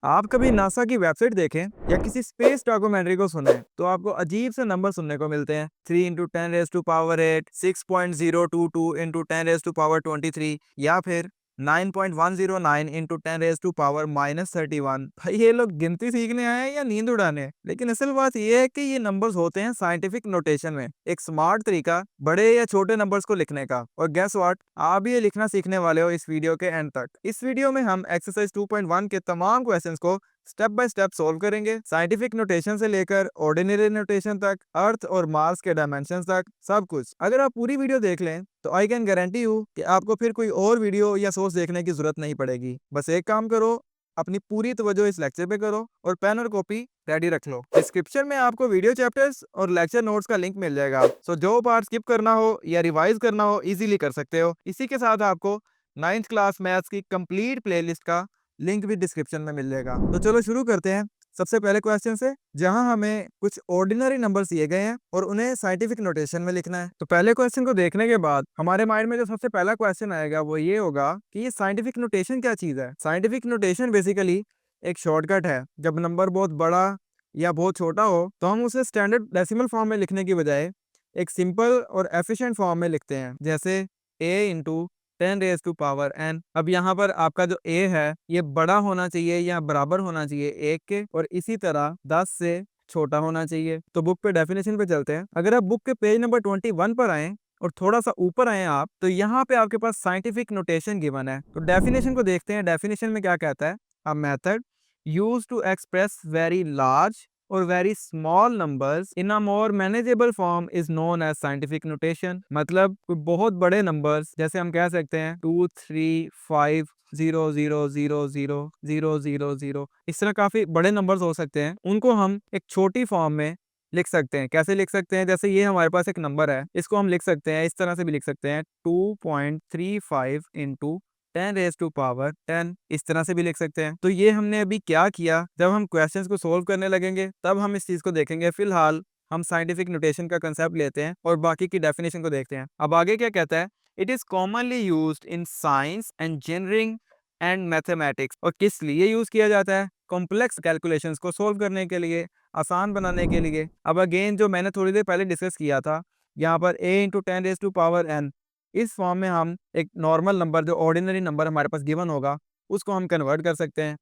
आप कभी नासा की वेबसाइट देखें या किसी स्पेस डॉक्यूमेंट्री को सुने तो आपको अजीब से नंबर सुनने को मिलते हैं। 3 × 10⁻⁸, 6.022 × 10⁻⁻23 या फिर 9.109 × 10⁻⁻31। भाई ये लोग गिनती सीखने आए हैं या नींद उड़ाने? लेकिन असल बात ये है कि ये नंबर्स होते हैं साइंटिफिक नोटेशन में, एक स्मार्ट तरीका बड़े या छोटे नंबर्स को लिखने का। और गेस व्हाट, आप भी ये लिखना सीखने वाले हो इस वीडियो के एंड तक। इस वीडियो में हम एक्सरसाइज 2.1 के तमाम क्वेश्चंस को स्टेप बाय स्टेप सोल्व करेंगे, साइंटिफिक नोटेशन से लेकर ऑर्डिनरी नोटेशन तक, अर्थ और मार्स के डायमेंशन तक, सब कुछ। अगर आप पूरी वीडियो देख लें तो आई कैन गारंटी यू कि आपको फिर कोई और वीडियो या सोर्स देखने की जरूरत नहीं पड़ेगी। बस एक काम करो, अपनी पूरी तवज्जो इस लेक्चर पे करो और पेन और कॉपी रेडी रख लो। डिस्क्रिप्शन में आपको वीडियो चैप्टर्स और लेक्चर नोट्स का लिंक मिल जाएगा, सो जो पार्ट स्किप करना हो या रिवाइज करना हो इजीली कर सकते हो। इसी के साथ आपको 9th क्लास मैथ्स की कंप्लीट प्लेलिस्ट का लिंक भी डिस्क्रिप्शन में मिल जाएगा। तो चलो शुरू करते हैं सबसे पहले क्वेश्चन से, जहां हमें कुछ ऑर्डिनरी नंबर्स दिए गए हैं और उन्हें साइंटिफिक नोटेशन में लिखना है। तो पहले क्वेश्चन को देखने के बाद हमारे माइंड में जो सबसे पहला क्वेश्चन आएगा वो ये होगा कि ये साइंटिफिक नोटेशन क्या चीज है। साइंटिफिक नोटेशन बेसिकली एक शॉर्टकट है। जब नंबर बहुत बड़ा या बहुत छोटा हो तो हम उसे स्टैंडर्ड डेसिमल फॉर्म में लिखने की बजाय एक सिंपल और एफिशिएंट फॉर्म में लिखते हैं, जैसे a × 10⁻⁴n। अब यहाँ पर आपका जो a है ये बड़ा होना चाहिए या बराबर होना चाहिए 1 के, और इसी तरह 10 से छोटा होना चाहिए। तो बुक पे डेफिनेशन पे चलते हैं। अगर आप बुक के पेज नंबर 21 पर आए और थोड़ा सा ऊपर आए आप, तो यहाँ पे आपके पास साइंटिफिक नोटेशन गिवन है। तो डेफिनेशन को देखते हैं। डेफिनेशन में क्या कहता है? A method used to express very large or very small numbers in a more manageable form is known as scientific notation। मतलब कोई बहुत बड़े नंबर्स जैसे हम कह सकते हैं 2 3 5 0 0 0 0 0 0 0, इस तरह काफी बड़े नंबर्स हो सकते हैं। उनको हम एक छोटी फॉर्म में लिख सकते हैं। कैसे लिख सकते हैं? जैसे ये हमारे पास एक नंबर है, इसको हम लिख सकते हैं, इस तरह से भी लिख सकते हैं 2.35 इंटू 10⁻10। इस तरह से भी लिख सकते हैं। तो ये हमने अभी क्या किया, जब हम क्वेश्चंस को सोल्व करने लगेंगे तब हम इस चीज को देखेंगे। फिलहाल हम साइंटिफिक नोटेशन का कंसेप्ट लेते हैं और बाकी की डेफिनेशन को देखते हैं। अब आगे क्या कहता है? It is commonly used in science, engineering and mathematics. और किस लिए यूज किया जाता है? कॉम्प्लेक्स कैलकुलेशंस को सोल्व करने के लिए, आसान बनाने के लिए। अब अगेन जो मैंने थोड़ी देर पहले डिस्कस किया था, यहाँ पर a × 10⁻n, इस फॉर्म में हम एक नॉर्मल नंबर, जो ऑर्डिनरी नंबर हमारे पास गिवन होगा, उसको हम कन्वर्ट कर सकते हैं।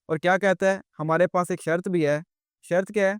और क्या कहता है? हमारे पास एक शर्त भी है। शर्त क्या है?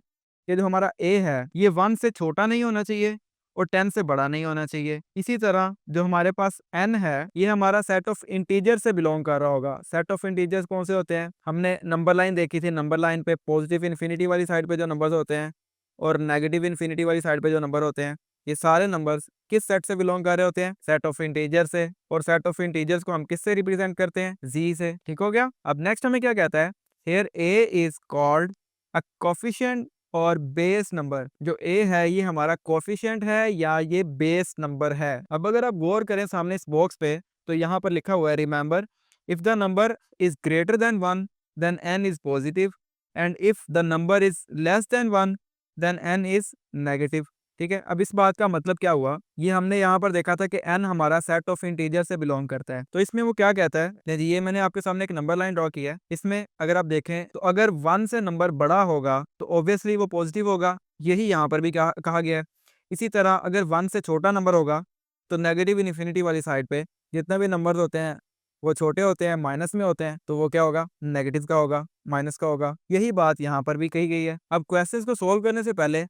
कि जो हमारा a है ये 1 से छोटा नहीं होना चाहिए और 10 से बड़ा नहीं होना चाहिए। इसी तरह जो हमारे पास n है ये हमारा सेट ऑफ इंटीजर से बिलोंग कर रहा होगा। सेट ऑफ इंटीजर्स कौन से होते हैं? हमने नंबर लाइन देखी थी। नंबर लाइन पे पॉजिटिव इन्फिनिटी वाली साइड पे जो नंबर्स होते हैं और नेगेटिव इन्फिनिटी वाली साइड पे जो नंबर होते हैं, ये सारे नंबर्स किस सेट से बिलोंग कर रहे होते हैं? सेट ऑफ इंटीजर से। और सेट ऑफ इंटीजर्स को हम किससे रिप्रेजेंट करते हैं? जी से। ठीक हो गया। अब नेक्स्ट हमें क्या कहता है? Here a is called a coefficient और बेस नंबर। जो a है ये हमारा कोफिशिएंट है या ये बेस नंबर है। अब अगर आप गौर करें सामने इस बॉक्स पे, तो यहाँ पर लिखा हुआ है, remember if the number is greater than 1 then n is positive, and if the number is less than 1 then n is negative. ठीक है। अब इस बात का मतलब क्या हुआ? ये हमने यहाँ पर देखा था कि n हमारा सेट ऑफ इंटीजर से बिलोंग करता है। तो इसमें वो क्या कहता है? ये मैंने आपके सामने एक नंबर लाइन ड्रॉ की है। इसमें अगर आप देखें तो अगर 1 से नंबर बड़ा होगा तो ऑब्वियसली वो पॉजिटिव होगा। यही यहाँ पर भी कहा गया है। इसी तरह अगर 1 से छोटा नंबर होगा तो नेगेटिव इन्फिनिटी वाली साइड पे जितने भी नंबर होते हैं वो छोटे होते हैं, माइनस में होते हैं, तो वो क्या होगा? नेगेटिव का होगा, माइनस का होगा। यही बात यहाँ पर भी कही गई है। अब क्वेश्चंस को सोल्व करने से पहले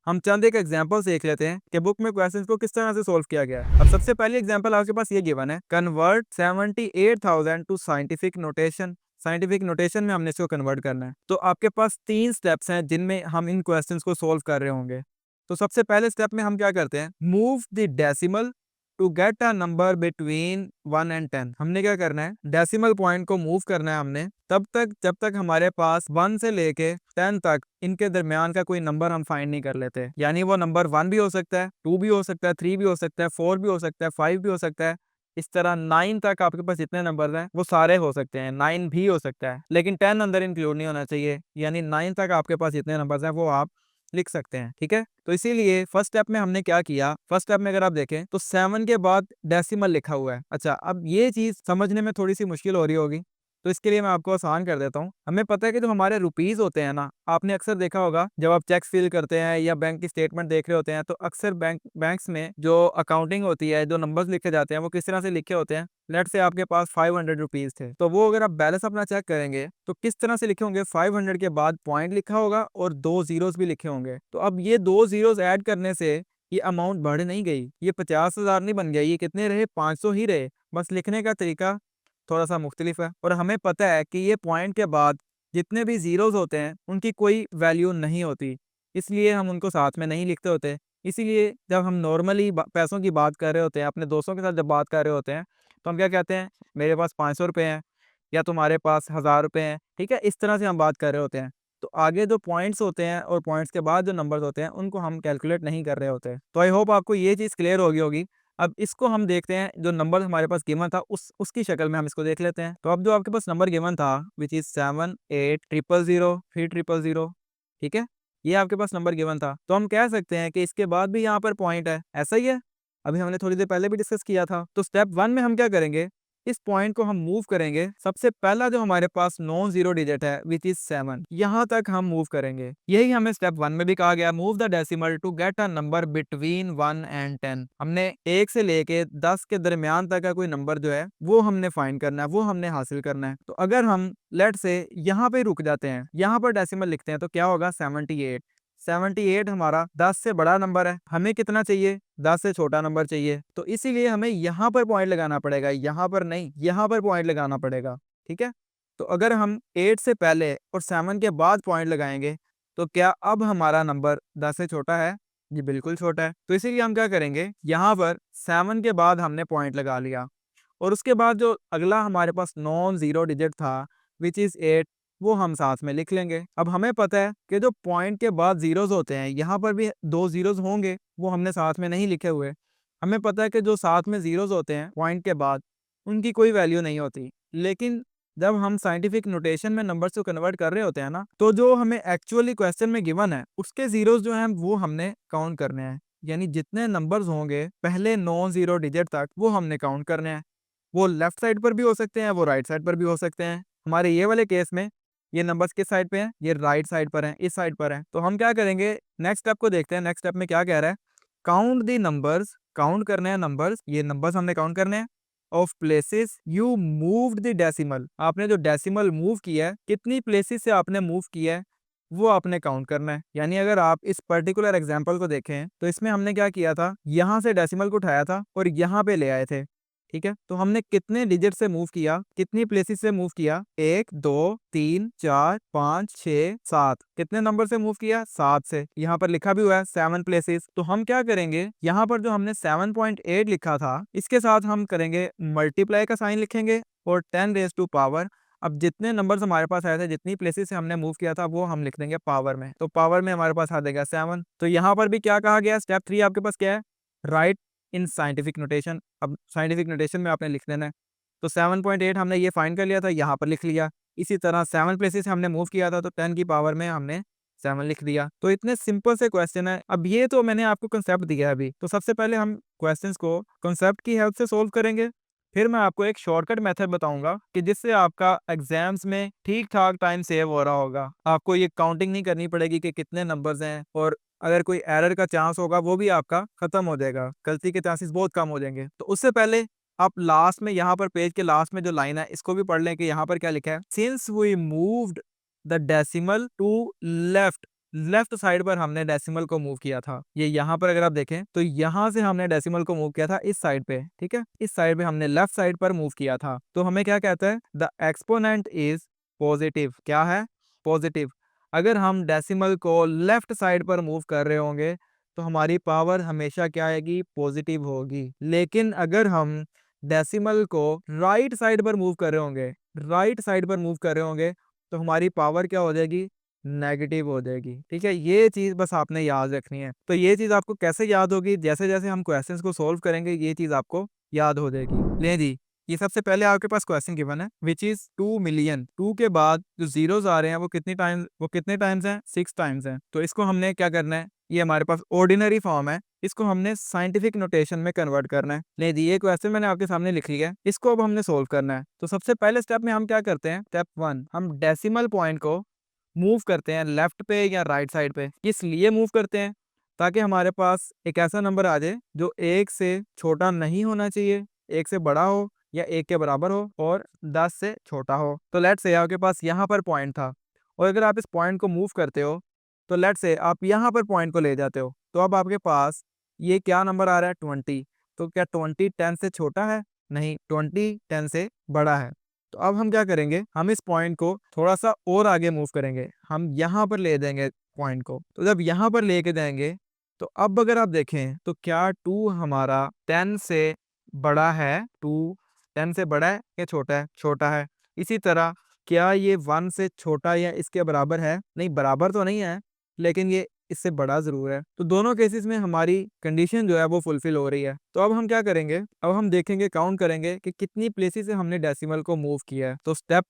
हम चंद एक एग्जांपल देख लेते हैं कि बुक में क्वेश्चंस को किस तरह से सोल्व किया गया है। अब सबसे पहले एग्जांपल आपके पास ये गिवन है, convert 78,000 to scientific notation. Scientific notation में हमने इसको कन्वर्ट करना है। तो आपके पास 3 स्टेप्स हैं जिनमें हम इन क्वेश्चंस को सोल्व कर रहे होंगे। तो सबसे पहले स्टेप में हम क्या करते हैं? Move the decimal to get a number between 1 and 10। हमने क्या करना है? डेसिमल पॉइंट को मूव करना है हमने तब तक जब तक हमारे पास 1 से लेके 10 तक इनके दरमियान का कोई नंबर हम फाइंड नहीं कर लेते। यानी वो नंबर 1 भी हो सकता है, 2 भी हो सकता है, 3 भी हो सकता है, 4 भी हो सकता है, 5 भी हो सकता है। इस तरह 9 तक आपके पास जितने नंबर हैं वो सारे हो सकते हैं। 9 भी हो सकता है, लेकिन 10 अंदर इंक्लूड नहीं होना चाहिए। यानी 9 तक आपके पास जितने नंबर हैं वो आप लिख सकते हैं। ठीक है। तो इसीलिए फर्स्ट स्टेप में हमने क्या किया? फर्स्ट स्टेप में अगर आप देखें तो 7 के बाद डेसिमल लिखा हुआ है। अच्छा, अब ये चीज समझने में थोड़ी सी मुश्किल हो रही होगी तो इसके लिए मैं आपको आसान कर देता हूँ। हमें पता है कि जो हमारे रुपीज़ होते हैं ना, आपने अक्सर देखा होगा जब आप चेक्स फ़िल करते हैं या बैंक की स्टेटमेंट देख रहे होते हैं, तो अक्सर बैंक्स में जो अकाउंटिंग होती है, जो नंबर्स लिखे जाते हैं, वो किस तरह से लिखे होते हैं। लेट्स से आपके पास 500 रुपीज़ थे, तो वो अगर आप बैलेंस अपना चेक करेंगे, तो किस तरह से लिखे होंगे, 500 के बाद पॉइंट लिखा होगा और 2 ज़ीरोज़ भी लिखे होंगे। तो अब ये 2 ज़ीरोज़ ऐड करने से ये अमाउंट बढ़ नहीं गई, ये 50,000 नहीं बन गया, ये कितने रहे, 500 ही रहे। बस लिखने का तरीका थोड़ा-सा मुख्तलिफ है और हमें पता है कि ये पॉइंट के बाद जितने भी ज़ीरोज़ होते हैं, उनकी कोई वैल्यू नहीं होती, इसलिए हम उनको साथ में नहीं लिखते होते। इसीलिए जब हम नॉर्मली पैसों की बात कर रहे होते हैं, अपने दोस्तों के साथ जब बात कर रहे होते हैं, तो हम क्या कहते हैं, मेरे पास 500 रुपए हैं या तुम्हारे पास 1000 रुपए हैं, ठीक है? इस तरह से हम बात कर रहे होते हैं। तो आगे जो पॉइंट्स होते हैं और पॉइंट्स के बाद जो नंबर्स होते हैं, उनको हम कैलकुलेट नहीं कर रहे होते। तो आई होप आपको ये चीज़ क्लियर हो गई होगी। अब इसको हम देखते हैं, जो नंबर हमारे पास गिवन था उसकी शक्ल में हम इसको देख लेते हैं। तो अब जो आपके पास नंबर गिवन था व्हिच इज़ 7 8 000 फिर 000, ठीक है? ये आपके पास नंबर गिवन था। तो हम कह सकते हैं कि इसके बाद भी यहाँ पर पॉइंट है, ऐसा ही है? अभी हमने थोड़ी देर पहले भी डिस्कस किया था। तो स्टेप 1 में हम क्या करेंगे, इस पॉइंट को हम मूव करेंगे। सबसे पहला जो हमारे पास नॉन ज़ीरो डिजिट है व्हिच इज़ 7, यहाँ तक हम मूव करेंगे। यही हमें स्टेप 1 में भी कहा गया, move the decimal to get a number between 1 and 10। हमने 1 से लेके 10 के दरमियान तक का कोई नंबर जो है वो हमने फाइंड करना है, वो हमने हासिल करना है। तो अगर हम लेट्स से यहाँ पे रुक जाते हैं, यहाँ पर डेसिमल लिखते हैं, तो क्या होगा, 78। 78 हमारा 10 से बड़ा नंबर है, हमें कितना चाहिए, 10 से छोटा नंबर चाहिए। तो इसीलिए हमें यहाँ पर पॉइंट लगाना पड़ेगा, यहाँ पर नहीं, यहाँ पर पॉइंट लगाना पड़ेगा, ठीक है? तो अगर हम 8 से पहले और 7 के बाद पॉइंट लगाएंगे, तो क्या अब हमारा नंबर 10 से छोटा है? जी बिल्कुल छोटा है। तो इसीलिए हम क्या करेंगे, यहाँ पर 7 के बाद हमने पॉइंट लगा लिया और उसके बाद जो अगला हमारे पास नॉन ज़ीरो डिजिट था व्हिच इज़ 8, वो हम साथ में लिख लेंगे। अब हमें पता है कि जो पॉइंट के बाद ज़ीरोज़ होते हैं, यहाँ पर भी 2 ज़ीरोज़ होंगे, वो हमने साथ में नहीं लिखे हुए। हमें पता है कि जो साथ में ज़ीरोज़ होते हैं पॉइंट के बाद, उनकी कोई वैल्यू नहीं होती। लेकिन जब हम साइंटिफिक नोटेशन में नंबर्स को कन्वर्ट कर रहे होते हैं ना, तो जो हमें एक्चुअली क्वेश्चन में गिवन है, उसके ज़ीरोज़ जो हैं वो हमने काउंट करने हैं। यानी जितने नंबर्स होंगे पहले नॉन ज़ीरो डिजिट तक, वो हमने काउंट करने हैं। वो लेफ्ट साइड पर भी हो सकते हैं, वो राइट साइड पर भी हो सकते हैं। हमारे ये वाले केस में ये नंबर्स किस साइड पे हैं? ये राइट साइड पर हैं, इस साइड पर हैं। तो हम क्या करेंगे, नेक्स्ट स्टेप को देखते हैं। नेक्स्ट स्टेप में क्या कह रहा है? काउंट द नंबर्स, काउंट करने हैं नंबर्स, ये नंबर्स हमने काउंट करने हैं। Of places you moved the decimal, आपने जो डेसिमल मूव किया है, कितनी प्लेसेस से आपने मूव किया है, वो आपने काउंट करना है। यानी अगर आप इस पर्टिकुलर एग्जांपल को देखें, तो इसमें हमने क्या किया था, यहाँ से डेसिमल को उठाया था और यहाँ पे ले आए थे, ठीक है? तो हमने कितने डिजिट से मूव किया, कितनी प्लेसेस से मूव किया, 1 2 3 4 5 6 7, कितने नंबर से मूव किया, 7 से। यहाँ पर लिखा भी हुआ है 7 प्लेसेस। तो हम क्या करेंगे, यहाँ पर जो हमने 7.8 लिखा था, इसके साथ हम करेंगे मल्टीप्लाई का साइन लिखेंगे और 10 रेज टू पावर। अब जितने नंबर्स हमारे पास आए थे, जितनी प्लेसेस से हमने मूव किया था, वो हम लिख देंगे पावर में। तो पावर में हमारे पास आ जाएगा 7। तो यहाँ पर भी क्या कहा गया, स्टेप 3 आपके पास क्या है, राइट इन साइंटिफिक नोटेशन। अब साइंटिफिक नोटेशन में आपने लिख देना है। तो 7.8 हमने ये फाइंड कर लिया था, यहाँ पर लिख लिया। इसी तरह 7 प्लेसेस हमने मूव किया था, तो 10 की पावर में हमने 7 लिख दिया। तो इतने सिंपल से क्वेश्चन है। अब ये तो मैंने आपको कंसेप्ट दिया है अभी। तो सबसे पहले हम क्वेश्चंस को कंसेप्ट की हेल्प से सोल्व करेंगे। फिर मैं आपको एक शॉर्टकट मेथड बताऊंगा कि जिससे आपका एग्जाम्स में ठीक-ठाक टाइम सेव हो रहा होगा। आपको ये काउंटिंग नहीं करनी पड़ेगी कि कितने नंबर्स हैं, और अगर कोई एरर का चांस होगा वो भी आपका खत्म हो जाएगा। गलती के चांसेस बहुत कम हो जाएंगे। तो उससे पहले आप लास्ट में, यहाँ पर पेज के लास्ट में जो लाइन है, इसको भी पढ़ लें कि यहाँ पर क्या लिखा है, since we moved the decimal to left, left side पर हमने डेसिमल को मूव किया था। ये यहाँ पर अगर आप देखें, तो यहाँ से हमने डेसिमल को मूव किया था इस साइड पे, ठीक है? इस साइड पे हमने लेफ्ट साइड पर मूव किया था। तो हमें क्या कहता है, द एक्सपोनेंट इज पॉजिटिव। क्या है? पॉजिटिव। अगर हम डेसिमल को लेफ्ट साइड पर मूव कर रहे होंगे, तो हमारी पावर हमेशा क्या आएगी, पॉजिटिव होगी। लेकिन अगर हम डेसिमल को राइट साइड पर मूव कर रहे होंगे, राइट साइड पर मूव कर रहे होंगे, तो हमारी पावर क्या हो जाएगी, नेगेटिव हो जाएगी। ठीक है, ये चीज बस आपने याद रखनी है। तो ये चीज आपको कैसे याद होगी, जैसे जैसे हम क्वेश्चंस को सोल्व करेंगे ये चीज आपको याद हो जाएगी। ले जी, ये सबसे पहले आपके पास क्वेश्चन गिवन है विच इज 2 मिलियन। 2 के बाद जो जीरोस आ रहे हैं वो कितने टाइम्स हैं, 6 टाइम्स हैं। तो इसको हमने क्या करना है, ये हमारे पास ऑर्डिनरी फॉर्म है, इसको हमने साइंटिफिक नोटेशन में कन्वर्ट करना है। ले जी, ये क्वेश्चन मैंने आपके सामने लिख लिया है, इसको अब हमने सोल्व करना है। तो सबसे पहले स्टेप में हम क्या करते हैं, स्टेप 1, हम डेसिमल पॉइंट को मूव करते हैं लेफ्ट पे या राइट साइड पे। किस लिए मूव करते हैं, ताकि हमारे पास एक ऐसा नंबर आ जाए जो 1 से छोटा नहीं होना चाहिए, 1 से बड़ा हो या 1 के बराबर हो और 10 से छोटा हो। तो लेट्स से आपके पास यहाँ पर पॉइंट था और अगर आप इस पॉइंट को मूव करते हो तो लेट्स से आप यहाँ पर पॉइंट को ले जाते हो, तो अब आपके पास ये क्या नंबर आ रहा है, 20। तो क्या 20 10 से छोटा है, नहीं, 20 10 से बड़ा है। तो अब हम क्या करेंगे, हम इस पॉइंट को थोड़ा सा और आगे मूव करेंगे, हम यहाँ पर ले देंगे पॉइंट को। तो जब यहाँ पर लेके जाएंगे तो अब अगर आप देखें तो क्या 2 हमारा 10 से बड़ा है, 2 10 से बड़ा है या छोटा है, छोटा है। इसी तरह क्या ये 1 से छोटा या इसके बराबर है, नहीं, बराबर तो नहीं है लेकिन ये इससे बड़ा जरूर है। तो दोनों केसेस में हमारी कंडीशन जो है वो फुलफिल हो रही है। तो अब हम क्या करेंगे, अब हम देखेंगे, काउंट करेंगे कि कितनी प्लेसेस से हमने डेसिमल को मूव किया है। तो स्टेप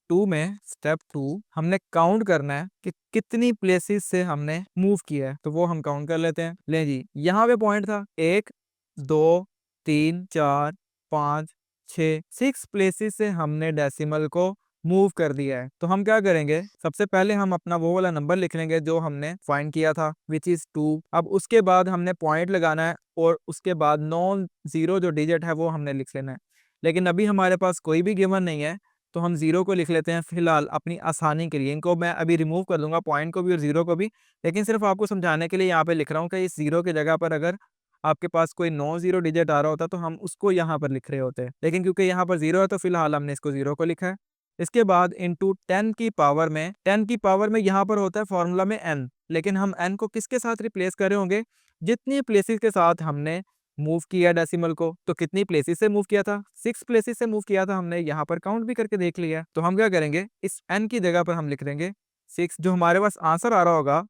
2 हमने काउंट करना है कि कितनी प्लेसेस से हमने मूव किया है, तो वो हम काउंट कर लेते हैं। ले जी, यहाँ पे पॉइंट था 1 2 3 4 5 6, 6 प्लेसेस से हमने डेसिमल को मूव कर दिया है। तो हम क्या करेंगे, सबसे पहले हम अपना वो वाला नंबर लिख लेंगे जो हमने फाइंड किया था विच इज 2। अब उसके बाद हमने पॉइंट लगाना है और उसके बाद नॉन जीरो जो डिजिट है वो हमने लिख लेना है। लेकिन अभी हमारे पास कोई भी गिवन नहीं है तो हम जीरो को लिख लेते हैं फिलहाल अपनी आसानी के लिए। इनको मैं अभी रिमूव कर दूंगा, पॉइंट को भी और जीरो को भी, लेकिन सिर्फ आपको समझाने के लिए यहाँ पे लिख रहा हूँ कि इस जीरो की जगह पर अगर आपके पास कोई नॉन जीरो डिजिट आ रहा होता तो हम उसको यहाँ पर लिख रहे होते, लेकिन क्योंकि यहाँ पर जीरो है तो फिलहाल हमने इसको जीरो को लिखा है। इसके बाद इंटू 10 की पावर में, 10 की पावर में यहाँ पर होता है फॉर्मूला में n, लेकिन हम n को किसके साथ रिप्लेस कर रहे होंगे, जितनी प्लेसेस के साथ हमने मूव किया डेसिमल को। तो कितनी प्लेसेस से मूव किया था, 6 प्लेसेस से मूव किया था हमने, यहाँ पर काउंट भी करके देख लिया। तो हम क्या करेंगे, इस n की जगह पर हम लिख देंगे 6। जो हमारे पास आंसर आ रहा होगा,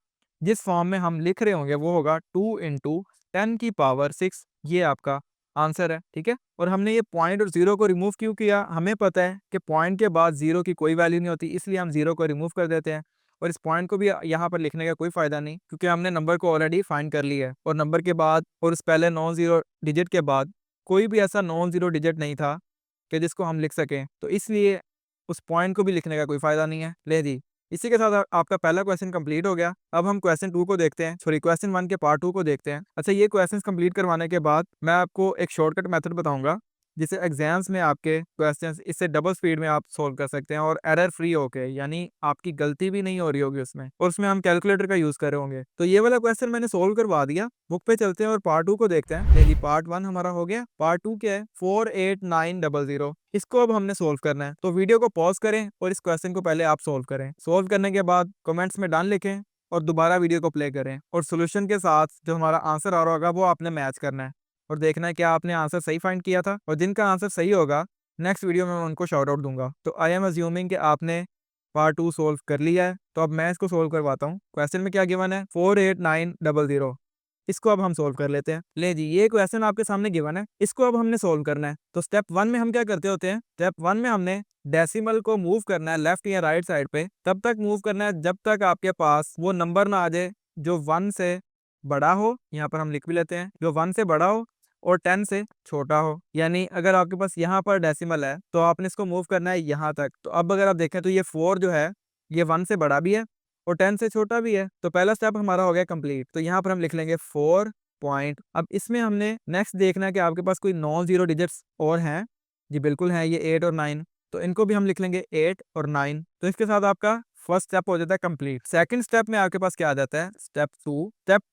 जिस फॉर्म में हम लिख रहे होंगे, वो होगा 2 इंटू 10 की पावर 6, ये आपका आंसर है। ठीक है, और हमने ये पॉइंट और जीरो को रिमूव क्यों किया, हमें पता है कि पॉइंट के बाद जीरो की कोई वैल्यू नहीं होती, इसलिए हम जीरो को रिमूव कर देते हैं। और इस पॉइंट को भी यहाँ पर लिखने का कोई फायदा नहीं, क्योंकि हमने नंबर को ऑलरेडी फाइंड कर लिया है और नंबर के बाद और उस पहले नॉन जीरो डिजिट के बाद कोई भी ऐसा नॉन जीरो डिजिट नहीं था कि जिसको हम लिख सकें, तो इसलिए उस पॉइंट को भी लिखने का कोई फायदा नहीं है। ले जी, इसी के साथ आपका पहला क्वेश्चन कंप्लीट हो गया। अब हम क्वेश्चन 2 को देखते हैं, सॉरी क्वेश्चन 1 के पार्ट 2 को देखते हैं। अच्छा, ये क्वेश्चंस कंप्लीट करवाने के बाद मैं आपको एक शॉर्टकट मेथड बताऊंगा जिससे एग्जाम्स में आपके क्वेश्चंस इससे डबल स्पीड में आप सोल्व कर सकते हैं और एरर फ्री होके, यानी आपकी गलती भी नहीं हो रही होगी उसमें, और उसमें हम कैलकुलेटर का यूज कर रहे होंगे। तो ये वाला क्वेश्चन मैंने सोल्व करवा दिया। बुक पे चलते हैं और पार्ट 2 को देखते हैं। चलिए, पार्ट 1 हमारा हो गया, पार्ट 2 क्या है, 48900। इसको अब हमने सोल्व करना है। तो वीडियो को पॉज करें और इस क्वेश्चन को पहले आप सोल्व करें। सोल्व करने के बाद कमेंट्स में डन लिखें और दोबारा वीडियो को प्ले करें और सोल्यूशन के साथ जो हमारा आंसर आ रहा होगा वो आपने मैच करना है और देखना है क्या आपने आंसर सही फाइंड किया था। और जिनका आंसर सही होगा नेक्स्ट वीडियो में मैं उनको शाउट आउट दूंगा। तो आई एम अज्यूमिंग कि आपने पार्ट 2 सोल्व कर लिया है। तो अब मैं इसको सोल्व करवाता हूँ। क्वेश्चन में क्या गिवन है, 48900। इसको अब हम सोल्व कर लेते हैं। ले जी, ये क्वेश्चन आपके सामने गिवन है, इसको अब हमने सोल्व करना है। तो स्टेप 1 में हम क्या करते होते हैं, स्टेप 1 में हमने डेसिमल को मूव करना है लेफ्ट या राइट साइड पे, तब तक मूव करना है जब तक आपके पास वो नंबर ना आ जाए जो 1 से बड़ा हो। यहाँ पर हम लिख भी लेते हैं, जो 1 से बड़ा हो और 10 से छोटा हो। यानी अगर आपके पास यहाँ पर डेसिमल है तो आपने इसको मूव करना है यहाँ तक। तो अब अगर आप देखें तो ये 4 जो है ये 1 से बड़ा भी है और 10 से छोटा भी है। तो पहला स्टेप हमारा हो गया कंप्लीट। तो यहाँ पर हम लिख लेंगे 4 पॉइंट। अब इसमें हमने नेक्स्ट देखना है कि आपके पास कोई नॉन जीरो डिजिट्स और हैं। जी बिल्कुल है, ये 8 और 9। तो इनको भी हम लिख लेंगे 8 और 9। तो इसके साथ आपका फर्स्ट स्टेप हो जाता है कंप्लीट। सेकंड स्टेप में आपके पास क्या आ जाता है, स्टेप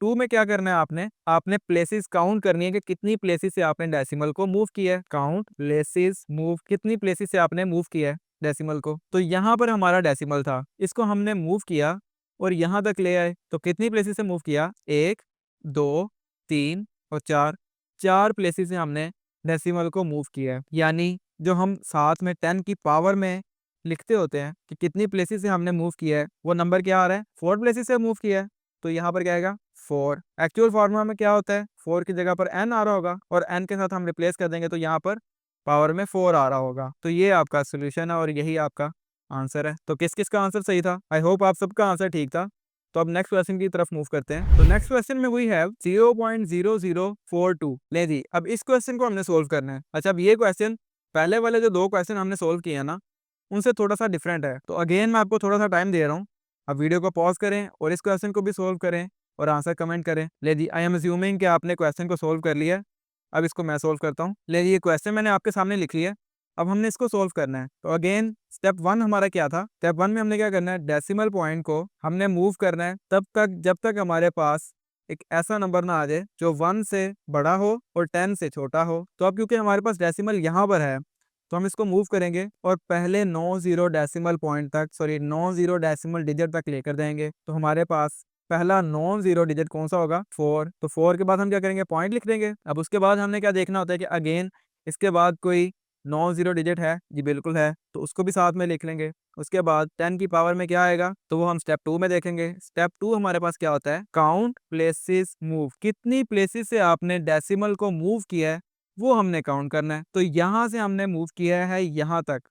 2 में क्या करना है, आपने प्लेसेस काउंट करनी है कि कितनी प्लेसेस से आपने डेसिमल को मूव किया है। काउंट प्लेसेस मूव, कितनी प्लेसेस से आपने मूव किया है डेसिमल को। तो यहाँ पर हमारा डेसिमल था, इसको हमने मूव किया और यहाँ तक ले आए। तो कितनी प्लेसेस से मूव किया, 1 2 3 और 4, 4 प्लेसेस से हमने डेसिमल को मूव किया है। यानी जो हम साथ में 10 की पावर में लिखते होते हैं कि कितनी प्लेसेस से हमने मूव किया है, वो नंबर क्या आ रहा है, 4 प्लेसेस से मूव किया है। तो यहाँ पर क्या आएगा, 4। एक्चुअल फॉर्मूला में क्या होता है, 4 की जगह पर n आ रहा होगा और n के साथ हम रिप्लेस कर देंगे तो यहाँ पर पावर में 4 आ रहा होगा। तो ये आपका सोल्यूशन है और यही आपका आंसर है। तो किस किस का आंसर सही था? आई होप आप सबका आंसर ठीक था। तो अब नेक्स्ट क्वेश्चन की तरफ मूव करते हैं। तो नेक्स्ट क्वेश्चन में वी हैव 0.0042। ले जी, अब इस क्वेश्चन को हमने सोल्व करना है। अच्छा, अब ये क्वेश्चन पहले वाले जो 2 क्वेश्चन हमने सोल्व किए ना, उनसे थोड़ा-सा डिफरेंट है। तो अगेन मैं आपको थोड़ा-सा टाइम दे रहा हूँ। आप वीडियो को पॉज़ करें और इस क्वेश्चन को भी सोल्व करें और आंसर कमेंट करें। ले जी, आई एम अस्यूमिंग कि आपने क्वेश्चन को सोल्व कर लिया है। अब इसको मैं सोल्व करता हूँ। ले जी, ये क्वेश्चन मैंने आपके सामने लिख लिया है। अब हमने इसको सोल्व करना है। तो अगेन स्टेप 1 हमारा क्या था? स्टेप 1 में हमने क्या करना है? डेसिमल पॉइंट को हमने मूव करना है तब तक जब तक हमारे पास एक ऐसा नंबर ना आ जाए जो 1 से बड़ा हो और 10 से छोटा हो। तो अब क्योंकि हमारे पास डेसिमल यहाँ पर है, तो हम इसको मूव करेंगे और पहले 9 ज़ीरो डेसिमल पॉइंट तक, सॉरी 9 ज़ीरो डेसिमल डिजिट तक लेकर जाएँगे। तो हमारे पास पहला नॉन ज़ीरो डिजिट कौन-सा होगा? 4। तो 4 के बाद हम क्या करेंगे? पॉइंट लिख देंगे। अब उसके बाद हमने क्या देखना होता है कि अगेन इसके बाद कोई नॉन ज़ीरो डिजिट है? जी बिल्कुल है, तो उसको भी साथ में लिख लेंगे। उसके बाद 10 की पावर में क्या आएगा? तो वो हम स्टेप 2 में देखेंगे। स्टेप 2 हमारे पास क्या होता है? Count places move. कितनी प्लेसेस से आपने डेसिमल को मूव किया है, वो हमने काउंट करना है। तो यहाँ से हमने मूव किया है यहाँ तक,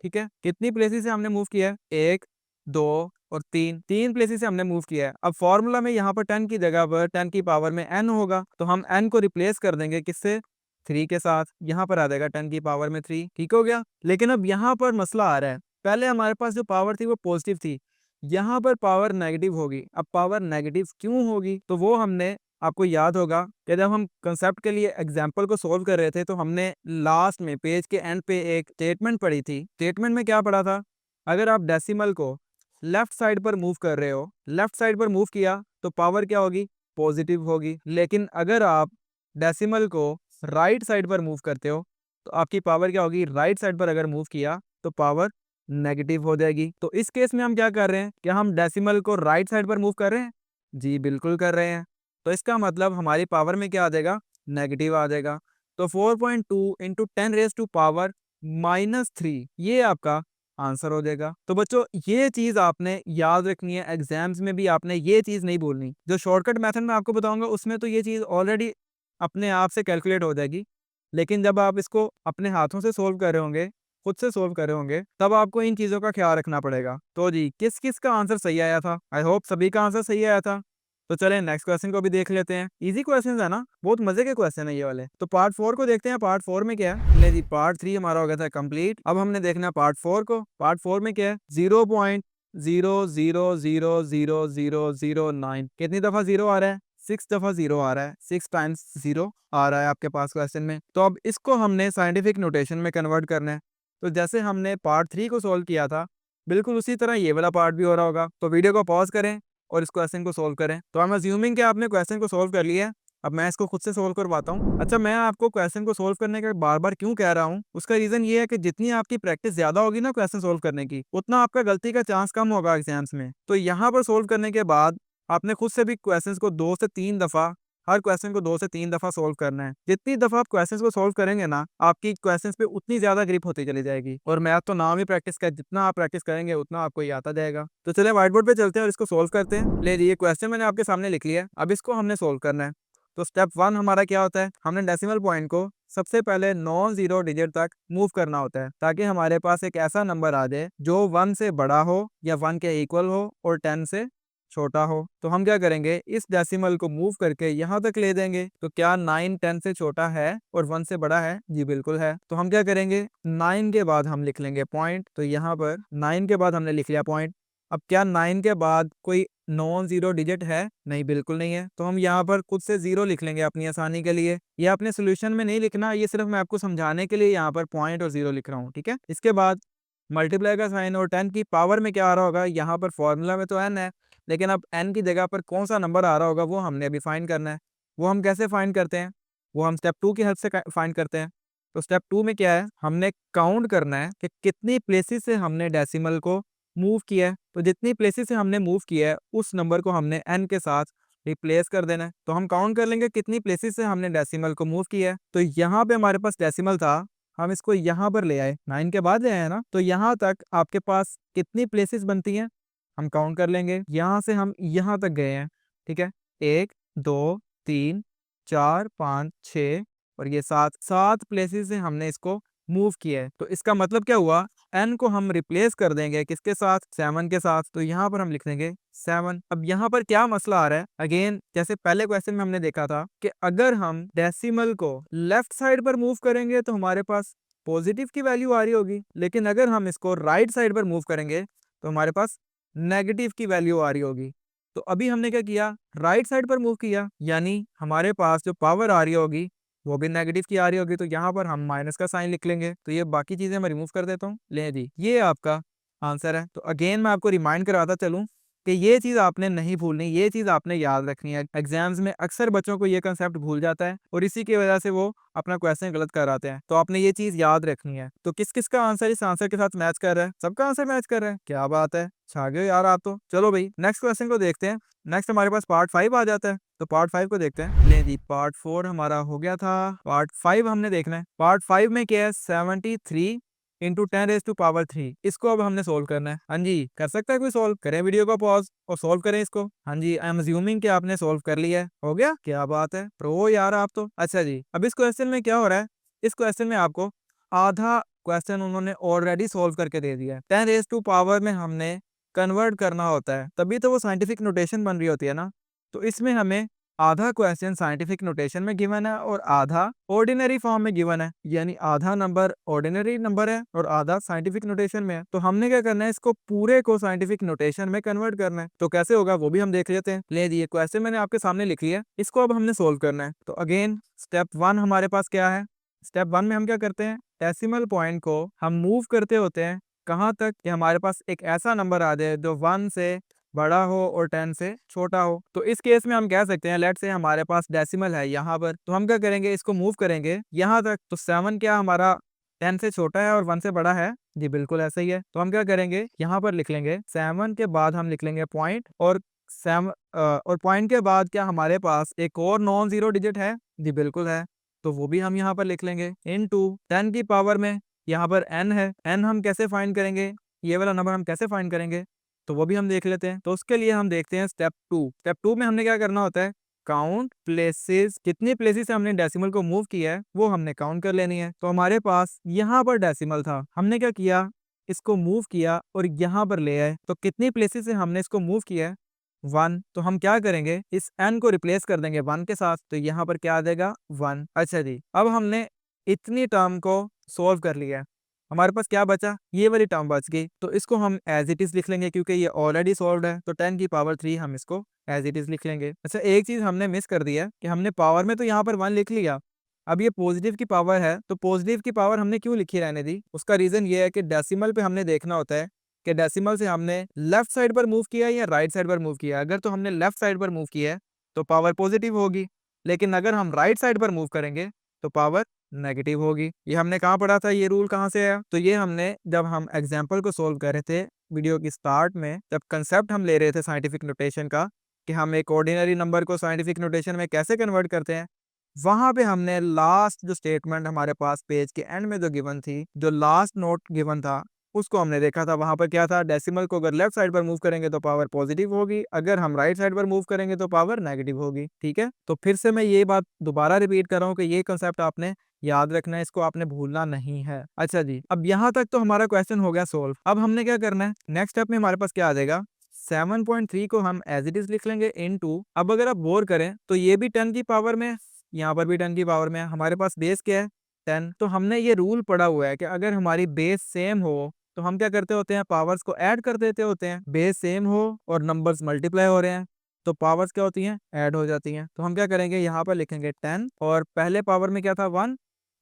ठीक है? कितनी प्लेसेस से हमने मूव किया है? 1, 2 और 3, 3 प्लेसेस से हमने मूव किया है। अब फॉर्मूला में यहाँ पर 10 की जगह पर 10 की पावर में n होगा, तो हम n को रिप्लेस कर देंगे किससे? 3 के साथ। यहाँ पर आ जाएगा 10 की पावर में 3, ठीक हो गया? लेकिन अब यहाँ पर मसला आ रहा है। पहले हमारे पास जो पावर थी वो पॉजिटिव थी, यहाँ पर पावर नेगेटिव होगी। अब पावर नेगेटिव क्यों होगी? तो वो हमने, आपको याद होगा कि जब हम कंसेप्ट के लिए एग्जाम्पल को सोल्व कर रहे थे, तो हमने लास्ट में पेज के एंड पे एक स्टेटमेंट पढ़ी थी। स्टेटमेंट में क्या पढ़ा था? अगर आप डेसिमल को लेफ्ट साइड पर मूव कर रहे हो, लेफ्ट साइड पर मूव किया तो पावर क्या होगी? पॉजिटिव होगी। लेकिन अगर आप डेसिमल को राइट साइड पर मूव करते हो, तो आपकी पावर क्या होगी? राइट साइड पर अगर मूव किया तो पावर नेगेटिव हो जाएगी। तो इस केस में हम क्या कर रहे हैं? क्या हम डेसिमल को राइट साइड पर मूव कर रहे हैं? जी बिल्कुल कर रहे हैं। तो इसका मतलब हमारी पावर में क्या आ जाएगा? नेगेटिव आ जाएगा। तो 4.2 इंटू 10 रेज टू पावर -3, ये आपका आंसर हो जाएगा। तो बच्चों, ये चीज आपने याद रखनी है, एग्जाम्स में भी आपने ये चीज नहीं भूलनी। जो शॉर्टकट मेथड मैं आपको बताऊंगा उसमें तो ये चीज ऑलरेडी अपने आप से कैलकुलेट हो जाएगी, लेकिन जब आप इसको अपने हाथों से सोल्व कर रहे होंगे, खुद से सोल्व कर रहे होंगे, तब आपको इन चीजों का ख्याल रखना पड़ेगा। तो जी, किस किस का आंसर सही आया था? आई होप सभी का आंसर सही आया था। तो चलें नेक्स्ट क्वेश्चन को भी देख लेते हैं। इजी क्वेश्चन है ना, बहुत मजे के क्वेश्चन है ये वाले। तो पार्ट 4 को देखते हैं। पार्ट 4 में क्या है? ले जी, पार्ट 3 हमारा हो गया था कंप्लीट। अब हमने देखना है पार्ट 4 को। पार्ट 4 में क्या है? 0.00000009। कितनी दफा जीरो आ रहा है? 6 दफा जीरो आ रहा है। 6 टाइम्स जीरो आ रहा है आपके पास क्वेश्चन में। तो अब इसको हमने साइंटिफिक नोटेशन में कन्वर्ट करना है। तो जैसे हमने पार्ट 3 को सोल्व किया था, बिल्कुल उसी तरह ये वाला पार्ट भी हो रहा होगा। तो वीडियो को पॉज करें और इस क्वेश्चन को सोल्व करें। तो आई एम अज्यूमिंग कि आपने क्वेश्चन को सोल्व कर लिया है। अब मैं इसको खुद से सोल्व करवाता हूँ। अच्छा, मैं आपको क्वेश्चन को सोल्व करने का बार-बार क्यों कह रहा हूँ? उसका रीज़न ये है कि जितनी आपकी प्रैक्टिस ज़्यादा होगी ना क्वेश्चन सोल्व करने की, उतना आपका गलती का चांस कम होगा एग्जाम्स में। तो यहाँ पर सोल्व करने के बाद आपने खुद से भी क्वेश्चंस को 2 से 3 दफ़ा, हर क्वेश्चन को 2 से 3 दफ़ा सोल्व करना है। जितनी दफ़ा आप क्वेश्चंस को सोल्व करेंगे ना, आपकी क्वेश्चंस पे उतनी ज़्यादा ग्रिप होती चली जाएगी। और मैथ तो नाम ही प्रैक्टिस का है, जितना आप प्रैक्टिस करेंगे उतना आपको ये आता जाएगा। तो चलिए व्हाइट बोर्ड पे चलते हैं और इसको सोल्व करते हैं। ले जी, ये क्वेश्चन मैंने आपके सामने लिख लिया है। अब इसको हमने सोल्व करना है। तो स्टेप 1 हमारा क्या होता है? हमने डेसिमल पॉइंट को सबसे पहले नॉन ज़ीरो डिजिट तक मूव करना होता है, ताकि हमारे पास एक ऐसा नंबर आ जाए जो 1 से बड़ा हो या 1 के इक्वल हो और 10 से छोटा हो। तो हम क्या करेंगे? इस डेसिमल को मूव करके यहाँ तक ले देंगे। तो क्या 9 10 से छोटा है और 1 से बड़ा है? जी बिल्कुल है। तो हम क्या करेंगे? 9 के बाद हम लिख लेंगे पॉइंट। तो यहाँ पर 9 के बाद हमने लिख लिया पॉइंट। अब क्या 9 के बाद कोई नॉन ज़ीरो डिजिट है? नहीं, बिल्कुल नहीं है। तो हम यहाँ पर खुद से ज़ीरो लिख लेंगे अपनी आसानी के लिए। ये अपने सॉल्यूशन में नहीं लिखना, ये सिर्फ मैं आपको समझाने के लिए यहाँ पर पॉइंट और ज़ीरो लिख रहा हूँ, ठीक है? इसके बाद मल्टीप्लाई का साइन और 10 की पावर में क्या आ रहा होगा? यहाँ पर फॉर्मूला में तो n है, लेकिन अब n की जगह पर कौन सा नंबर आ रहा होगा वो हमने अभी फाइंड करना है। वो हम कैसे फाइंड करते हैं? वो हम स्टेप 2 की हेल्प से फाइंड करते हैं। तो स्टेप 2 में क्या है? हमने काउंट करना है कि कितनी प्लेसेस से हमने डेसिमल को मूव किया है। तो जितनी प्लेसेस से हमने मूव किया है, उस नंबर को हमने n के साथ रिप्लेस कर देना है। तो हम काउंट कर लेंगे कितनी प्लेसेस से हमने डेसिमल को मूव किया है। तो यहाँ पे हमारे पास डेसिमल था, हम इसको यहाँ पर ले आए, 9 के बाद ले आए ना, तो यहाँ तक आपके पास कितनी प्लेसेस बनती हैं? हम काउंट कर लेंगे। यहाँ से हम यहाँ तक गए हैं, ठीक है? 1 2 3 4 5 6 और ये 7 प्लेसेस से हमने इसको मूव किया है। तो इसका मतलब क्या हुआ, n को हम रिप्लेस कर देंगे किसके साथ, 7 के साथ। तो यहाँ पर हम लिख देंगे 7। अब यहाँ पर क्या मसला आ रहा है, अगेन जैसे पहले क्वेश्चन में हमने देखा था कि अगर हम डेसिमल को लेफ्ट साइड पर मूव करेंगे तो हमारे पास पॉजिटिव की वैल्यू आ रही होगी, लेकिन अगर हम इसको राइट साइड पर मूव करेंगे तो हमारे पास नेगेटिव की वैल्यू आ रही होगी। तो अभी हमने क्या किया, राइट साइड पर मूव किया, यानी हमारे पास जो पावर आ रही होगी वो भी नेगेटिव की आ रही होगी। तो यहाँ पर हम माइनस का साइन लिख लेंगे। तो ये बाकी चीजें मैं रिमूव कर देता हूँ। ले जी, ये आपका आंसर है। तो अगेन मैं आपको रिमाइंड कराता चलूँ कि ये चीज आपने नहीं भूलनी, ये चीज आपने याद रखनी है। एग्जाम्स में अक्सर बच्चों को ये कंसेप्ट भूल जाता है और इसी की वजह से वो अपना क्वेश्चन गलत कराते हैं। तो आपने ये चीज याद रखनी है। तो किस किस का आंसर इस आंसर के साथ मैच कर रहा है, सबका आंसर मैच कर रहा है, क्या बात है, छा गए यार आप तो। चलो भाई नेक्स्ट क्वेश्चन को देखते हैं। नेक्स्ट हमारे पास पार्ट 5 आ जाता है। तो पार्ट 5 को देखते हैं। ले जी, पार्ट 4 हमारा हो गया था, पार्ट 5 हमने देखना है। पार्ट 5 में क्या है, 73 इंटू 10⁻³ इसको अब हमने सोल्व करना है। हाँ जी, कर सकता है कोई सोल्व, करें वीडियो को पॉज और सोल्व करें इसको। हाँ जी, आई एम अज्यूमिंग कि आपने सोल्व कर लिया है। हो गया, क्या बात है, प्रो यार आप तो। अच्छा जी, अब इस क्वेश्चन में क्या हो रहा है, इस क्वेश्चन में आपको आधा क्वेश्चन उन्होंने ऑलरेडी सोल्व करके दे दिया है। 10⁻³ में हमने कन्वर्ट करना होता है, तभी तो वो साइंटिफिक नोटेशन बन रही होती है ना। तो इसमें हमें आधा क्वेश्चन साइंटिफिक नोटेशन में गिवन है और आधा ऑर्डिनरी फॉर्म में गिवन है, यानी आधा नंबर ऑर्डिनरी नंबर है और आधा साइंटिफिक नोटेशन में है। तो हमने क्या करना है, इसको पूरे को साइंटिफिक नोटेशन में कन्वर्ट करना है। तो कैसे होगा वो भी हम देख लेते हैं। ले दिए, क्वेश्चन मैंने आपके सामने लिख लिया, इसको अब हमने सोल्व करना है। तो अगेन स्टेप 1 हमारे पास क्या है, स्टेप 1 में हम क्या करते हैं, डेसिमल पॉइंट को हम मूव करते होते हैं कहाँ तक कि हमारे पास एक ऐसा नंबर आ जाए जो 1 से बड़ा हो और 10 से छोटा हो। तो इस केस में हम कह सकते हैं, लेट से हमारे पास डेसिमल है यहाँ पर, तो हम क्या करेंगे, इसको मूव करेंगे यहाँ तक। तो 7 क्या हमारा 10 से छोटा है और 1 से बड़ा है, जी बिल्कुल ऐसा ही है। तो हम क्या करेंगे, यहाँ पर लिख लेंगे 7 के बाद हम लिख लेंगे पॉइंट, और और पॉइंट के बाद क्या हमारे पास एक और नॉन जीरो डिजिट है, जी बिल्कुल है। तो वो भी हम यहाँ पर लिख लेंगे इनटू 10 की पावर में यहाँ पर n है। n हम कैसे फाइंड करेंगे, ये वाला नंबर हम कैसे फाइंड करेंगे, तो वो भी हम देख लेते हैं। तो उसके लिए हम देखते हैं स्टेप 2। स्टेप 2 में हमने क्या करना होता है, काउंट प्लेसेस, कितनी प्लेसेस से हमने डेसिमल को मूव किया है वो हमने काउंट कर लेनी है। तो हमारे पास यहाँ पर डेसिमल था, हमने क्या किया, इसको मूव किया और यहाँ पर ले आए। तो कितनी प्लेसेस से हमने इसको मूव किया है, 1। तो हम क्या करेंगे, इस n को रिप्लेस कर देंगे 1 के साथ। तो यहाँ पर क्या आ जाएगा, 1। अच्छा जी, अब हमने इतनी टर्म को सोल्व कर लिया, हमारे पास क्या बचा, ये वाली टर्म बच गई। तो इसको हम एज इट इज लिख लेंगे क्योंकि ये ऑलरेडी सोल्व है। तो 10⁻³ हम इसको एज इट इज लिख लेंगे। अच्छा, एक चीज हमने मिस कर दी है कि हमने पावर में तो यहाँ पर 1 लिख लिया, अब ये पॉजिटिव की पावर है। तो पॉजिटिव की पावर हमने क्यों लिखी रहने दी, उसका रीजन ये है कि डेसिमल पे हमने देखना होता है कि डेसिमल से हमने लेफ्ट साइड पर मूव किया है या राइट साइड पर मूव किया है। अगर तो हमने लेफ्ट साइड पर मूव किया है तो पावर पॉजिटिव होगी, लेकिन अगर हम राइट साइड पर मूव करेंगे तो पावर नेगेटिव होगी। ये हमने कहाँ पढ़ा था, ये रूल कहाँ से आया, तो ये हमने जब हम एग्जाम्पल को सोल्व कर रहे थे वीडियो की स्टार्ट में, जब कंसेप्ट हम ले रहे थे साइंटिफिक नोटेशन का कि हम एक ऑर्डिनरी नंबर को साइंटिफिक नोटेशन में कैसे कन्वर्ट करते हैं, वहां पे हमने लास्ट जो स्टेटमेंट हमारे पास पेज के एंड में जो गिवन थी, जो लास्ट नोट गिवन था, उसको हमने देखा था। वहां पर क्या था, डेसिमल को अगर लेफ्ट साइड पर मूव करेंगे तो पावर पॉजिटिव होगी, अगर हम राइट साइड पर मूव करेंगे तो पावर नेगेटिव होगी। ठीक है, तो फिर से मैं ये बात दोबारा रिपीट कर रहा हूँ कि ये कंसेप्ट आपने याद रखना है, इसको आपने भूलना नहीं है। अच्छा जी, अब यहाँ तक तो हमारा क्वेश्चन हो गया सोल्व। अब हमने क्या करना है, नेक्स्ट स्टेप में हमारे पास क्या आ जाएगा, 7.3 को हम एज इट इज लिख लेंगे इनटू, अब अगर आप बोर करें तो ये भी 10 की पावर में, यहाँ पर भी 10 की पावर में, हमारे पास बेस क्या है 10। तो हमने ये रूल पढ़ा हुआ है कि अगर हमारी बेस सेम हो तो हम क्या करते होते हैं, पावर्स को ऐड कर देते होते हैं। बेस सेम हो और नंबर्स मल्टीप्लाई हो रहे हैं तो पावर्स क्या होती हैं, ऐड हो जाती हैं। तो हम क्या करेंगे, यहाँ पर लिखेंगे 10 और पहले पावर में क्या था 1,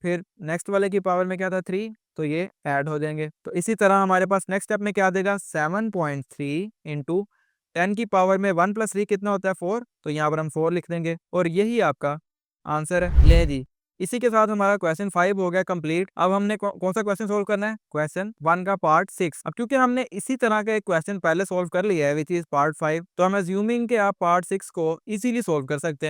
फिर नेक्स्ट वाले की पावर में क्या था 3, तो ये ऐड हो जाएंगे। तो इसी तरह हमारे पास नेक्स्ट स्टेप में क्या आ जाएगा, 7.3 इंटू 10 की पावर में 1 + 3 कितना होता है 4, तो यहाँ पर हम 4 लिख देंगे और यही आपका आंसर है। ले जी, इसी के साथ हमारा क्वेश्चन 5 हो गया कंप्लीट। अब हमने कौन सा क्वेश्चन सोल्व करना है, क्वेश्चन 1 का पार्ट 6। अब क्योंकि हमने इसी तरह का एक क्वेश्चन पहले सोल्व कर लिया है विच इज पार्ट 5, तो हम अज्यूमिंग कि आप पार्ट 6 को इजीली सोल्व कर सकते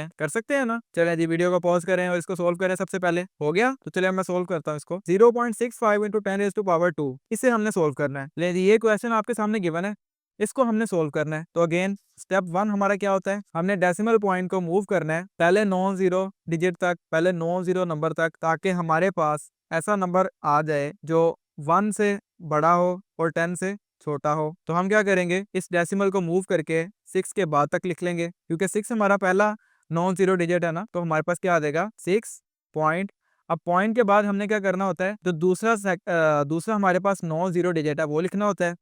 हैं ना। चले जी, वीडियो को पॉज करें और इसको सोल्व करें। सबसे पहले हो गया, तो चलिए मैं सोल्व करता हूँ इसको। 0.65 इंटू 10⁻², इसे हमने सोल्व करना है। ले जी, ये क्वेश्चन आपके सामने गिवन है इसको हमने सोल्व करना है। तो अगेन स्टेप 1 हमारा क्या होता है, हमने डेसिमल पॉइंट को मूव करना है पहले नॉन जीरो डिजिट तक, पहले नॉन जीरो नंबर तक, ताकि हमारे पास ऐसा नंबर आ जाए जो 1 से बड़ा हो और 10 से छोटा हो। तो हम क्या करेंगे, इस डेसिमल को मूव करके 6 के बाद तक लिख लेंगे, क्योंकि 6 हमारा पहला नॉन जीरो डिजिट है ना, तो हमारे पास क्या आ जाएगा 6 पॉइंट। अब पॉइंट के बाद हमने क्या करना होता है, जो दूसरा हमारे पास नॉन जीरो डिजिट है वो लिखना होता है,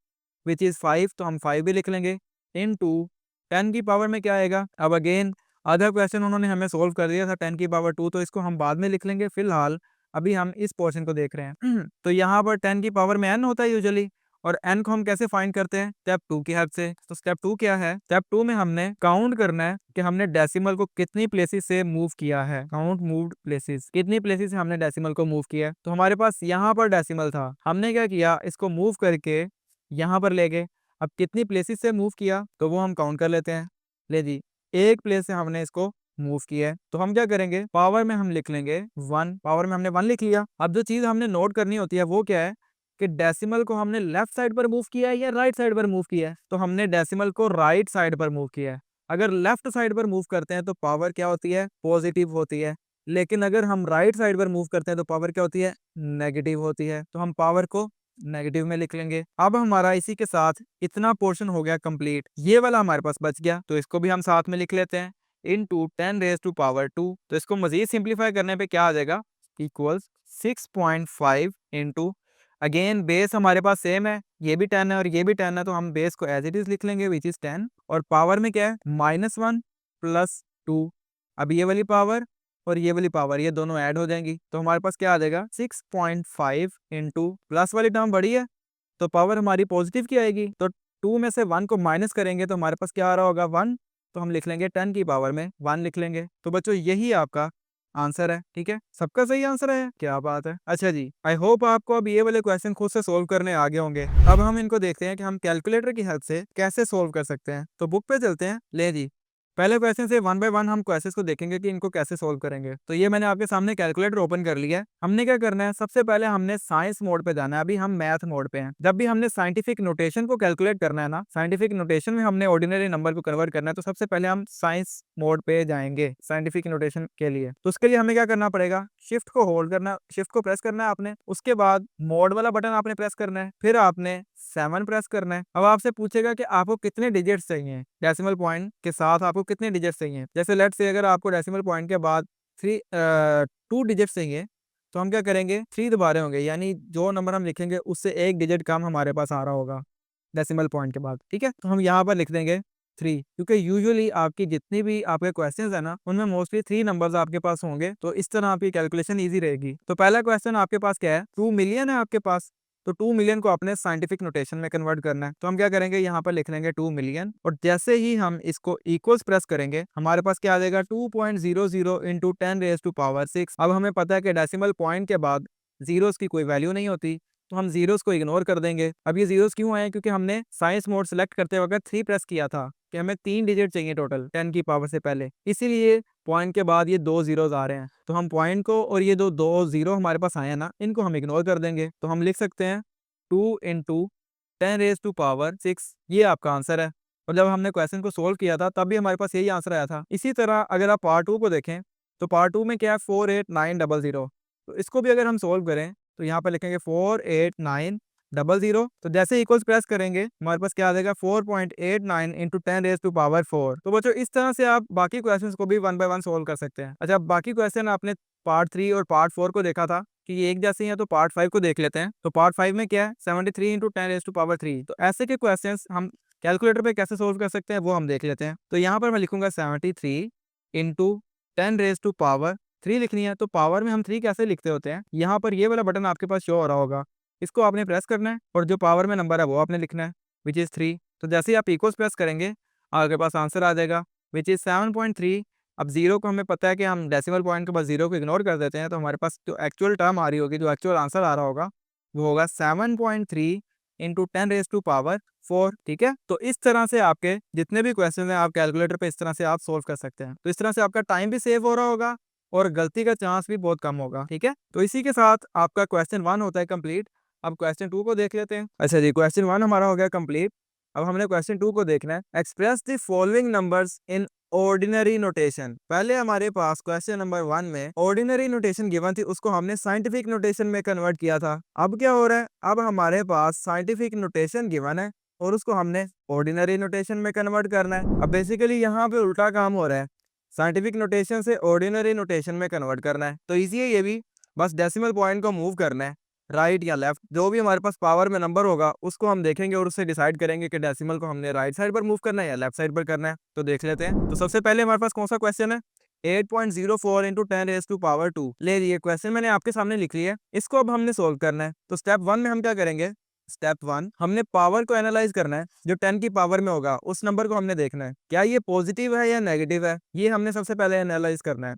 विच इज 5, तो हम 5 भी लिख लेंगे इनटू 10 की पावर में क्या आएगा। अब अगेन अदर क्वेश्चन उन्होंने हमें सोल्व कर दिया था 10 की पावर 2, तो इसको हम बाद में लिख लेंगे, फिलहाल अभी हम इस पोर्शन को देख रहे हैं। तो यहाँ पर 10 की पावर में n होता है यूजुअली, और n को हम कैसे फाइंड करते हैं, स्टेप 2 की हेल्प से। तो स्टेप 2 क्या है, स्टेप 2 में हमने काउंट करना है कि हमने डेसिमल को कितनी प्लेसेस से मूव किया है, काउंट मूव्ड प्लेसेस, कितनी प्लेसेस से हमने डेसिमल को मूव किया है। तो हमारे पास यहाँ पर डेसिमल था, हमने क्या किया, इसको मूव करके यहाँ पर ले गए। अब कितनी प्लेसेस से मूव किया तो वो हम काउंट कर लेते हैं। ले जी, एक प्लेस से हमने इसको मूव किया है, तो हम क्या करेंगे, पावर में हम लिख लेंगे 1, पावर में हमने 1 लिख लिया। अब जो चीज हमने नोट करनी होती है वो क्या है, कि डेसिमल को हमने लेफ्ट साइड पर मूव किया है या राइट साइड पर मूव किया है। तो हमने डेसिमल को राइट साइड पर मूव किया है। अगर लेफ्ट साइड पर मूव करते हैं तो पावर क्या होती है, पॉजिटिव होती है, लेकिन अगर हम राइट साइड पर मूव करते हैं तो पावर क्या होती है, नेगेटिव होती है। तो हम पावर को नेगेटिव में लिख लेंगे। अब हमारा इसी के साथ इतना पोर्शन हो गया कंप्लीट, ये वाला हमारे पास बच गया, तो इसको भी हम साथ में लिख लेते हैं इनटू 10 रेज टू पावर 2। तो इसको मजीद सिंप्लीफाई करने पे क्या आ जाएगा, इक्वल्स 6.5 इंटू, अगेन बेस हमारे पास सेम है, ये भी 10 है और ये भी 10 है, तो हम बेस को एज इट इज लिख लेंगे विच इज 10, और पावर में क्या है -1 प्लस 2। अब ये वाली पावर और ये वाली पावर ये दोनों ऐड हो जाएंगी, तो हमारे पास क्या आ जाएगा 6.5 इंटू, प्लस वाली टर्म बड़ी है तो पावर हमारी पॉजिटिव की आएगी, तो 2 में से 1 को माइनस करेंगे तो हमारे पास क्या आ रहा होगा 1, तो हम लिख लेंगे 10 की पावर में 1 लिख लेंगे। तो बच्चों यही आपका आंसर है, ठीक है, सबका सही आंसर है, क्या बात है। अच्छा जी, आई होप आपको अब ये वाले क्वेश्चन खुद से सोल्व करने आ गए होंगे। अब हम इनको देखते हैं कि हम कैलकुलेटर की हेल्प से कैसे सोल्व कर सकते हैं। तो बुक पे चलते हैं, ले जी, पहले क्वेश्चन से 1 बाय 1 हम क्वेश्चंस को देखेंगे कि इनको कैसे सोल्व करेंगे। तो ये मैंने आपके सामने कैलकुलेटर ओपन कर लिया है। हमने क्या करना है, सबसे पहले हमने साइंस मोड पे जाना है, अभी हम मैथ मोड पे हैं। जब भी हमने साइंटिफिक नोटेशन को कैलकुलेट करना है ना, साइंटिफिक नोटेशन में हमने ऑर्डिनरी नंबर को कन्वर्ट करना है, तो सबसे पहले हम साइंस मोड पे जाएंगे साइंटिफिक नोटेशन के लिए। तो उसके लिए हमें क्या करना पड़ेगा, शिफ्ट को होल्ड करना, शिफ्ट को प्रेस करना है आपने, उसके बाद मोड वाला बटन आपने प्रेस करना है, फिर आपने 7 प्रेस करना है। अब आपसे पूछेगा कि आपको कितने डिजिट्स चाहिए, डेसिमल पॉइंट के साथ आपको कितने डिजिट्स चाहिए। जैसे लेट्स से अगर आपको डेसिमल पॉइंट के बाद 2 डिजिट्स चाहिए, तो हम क्या करेंगे, 3 दोबारा होंगे, यानी जो नंबर हम लिखेंगे उससे एक डिजिट कम हमारे पास आ रहा होगा डेसिमल पॉइंट के बाद, ठीक है। तो हम यहाँ पर लिख देंगे 3, क्योंकि यूजुअली आपकी जितनी भी आपके क्वेश्चंस है ना, उनमें मोस्टली 3 नंबर्स आपके पास होंगे, तो इस तरह आपकी कैलकुलेशन इजी रहेगी। तो पहला क्वेश्चन आपके पास क्या है, 2 मिलियन है आपके पास, तो 2 मिलियन को आपने साइंटिफिक नोटेशन में कन्वर्ट करना है। तो हम क्या करेंगे, यहाँ पर लिख लेंगे 2 मिलियन, और जैसे ही हम इसको इक्वल्स प्रेस करेंगे हमारे पास क्या आ जाएगा 2.00 इंटू 10 रेज टू पावर 6। अब हमें पता है कि डेसिमल पॉइंट के बाद जीरोस की कोई वैल्यू नहीं होती, तो हम जीरोस को इग्नोर कर देंगे। अब ये जीरोस क्यों आए, क्योंकि हमने साइंस मोड सेलेक्ट करते वक्त 3 प्रेस किया था कि हमें 3 डिजिट चाहिए टोटल 10 की पावर से पहले, इसीलिए पॉइंट के बाद ये 2 जीरोस आ रहे हैं। तो हम पॉइंट को और ये दो जीरो हमारे पास आए हैं ना, इनको हम इग्नोर कर देंगे। तो हम लिख सकते हैं 2 इंटू 10 रेज टू पावर 6, ये आपका आंसर है। और जब हमने क्वेश्चन को सोल्व किया था तब भी हमारे पास यही आंसर आया था। इसी तरह अगर आप पार्ट 2 को देखें, तो पार्ट 2 में क्या है 48900, तो इसको भी अगर हम सोल्व करें तो यहाँ पर लिखेंगे 48900, तो जैसे इक्वल्स प्रेस करेंगे हमारे पास क्या आ जाएगा 4.89 इंटू 10 रेज टू पावर 4। तो बच्चों इस तरह से आप बाकी क्वेश्चंस को भी 1 बाय 1 सोल्व कर सकते हैं। अच्छा, बाकी क्वेश्चन आपने पार्ट 3 और पार्ट 4 को देखा था कि ये एक जैसे ही है, तो पार्ट 5 को देख लेते हैं। तो पार्ट 5 में क्या है 73 इंटू 10 रेज टू पावर 3। तो ऐसे के क्वेश्चंस हम कैलकुलेटर पे कैसे सोल्व कर सकते हैं वो हम देख लेते हैं। तो यहाँ पर मैं लिखूंगा 73 इंटू 10 रेज टू पावर 3 लिखनी है। तो पावर में हम 3 कैसे लिखते होते हैं, यहाँ पर ये वाला बटन आपके पास शो हो रहा होगा, इसको आपने प्रेस करना है और जो पावर में नंबर है वो आपने लिखना है विच इज़ 3। तो जैसे ही आप इक्वल्स प्रेस करेंगे आपके पास आंसर आ जाएगा विच इज़ 7.3। अब जीरो को हमें पता है कि हम डेसिमल पॉइंट के बाद जीरो को इग्नोर कर देते हैं, तो हमारे पास जो एक्चुअल टर्म आ रही होगी, जो एक्चुअल आंसर आ रहा होगा वो होगा 7.3 इंटू 10 रेज टू पावर 4, ठीक है। तो इस तरह से आपके जितने भी क्वेश्चन हैं आप कैलकुलेटर पे इस तरह से आप सोल्व कर सकते हैं। तो इस तरह से आपका टाइम भी सेव हो रहा होगा और गलती का चांस भी बहुत कम होगा, ठीक है। तो इसी के साथ आपका क्वेश्चन 1 होता है कंप्लीट। अब क्वेश्चन 2 को देख लेते हैं। अच्छा जी, क्वेश्चन 1 हमारा हो गया कंप्लीट। अब हमने क्वेश्चन 2 को देखना है। Express the following numbers in ordinary notation. पहले हमारे पास क्वेश्चन नंबर 1 में ऑर्डिनरी नोटेशन गिवन थी, उसको हमने साइंटिफिक नोटेशन में कन्वर्ट किया था। अब क्या हो रहा है, अब हमारे पास साइंटिफिक नोटेशन गिवन है और उसको हमने ऑर्डिनरी नोटेशन में कन्वर्ट करना है। अब बेसिकली यहाँ पे उल्टा काम हो रहा है, साइंटिफिक नोटेशन से ऑर्डिनरी नोटेशन में कन्वर्ट करना है। तो इजी है ये भी, बस डेसिमल पॉइंट को मूव करना है राइट या लेफ्ट। जो भी हमारे पास पावर में नंबर होगा उसको हम देखेंगे और उससे डिसाइड करेंगे कि डेसिमल को हमने राइट साइड पर मूव करना है या लेफ्ट साइड पर करना है। तो देख लेते हैं। तो सबसे पहले हमारे पास कौन सा क्वेश्चन है, 8.04 इंटू 10 रेज टू पावर 2। ले लिए क्वेश्चन मैंने आपके सामने लिख लिया है, इसको अब हमने सोल्व करना है। तो स्टेप 1 में हम क्या करेंगे, स्टेप 1 हमने पावर को एनालाइज करना है। जो 10 की पावर में होगा उस नंबर को हमने देखना है, क्या ये पॉजिटिव है या नेगेटिव है, ये हमने सबसे पहले एनालाइज करना है।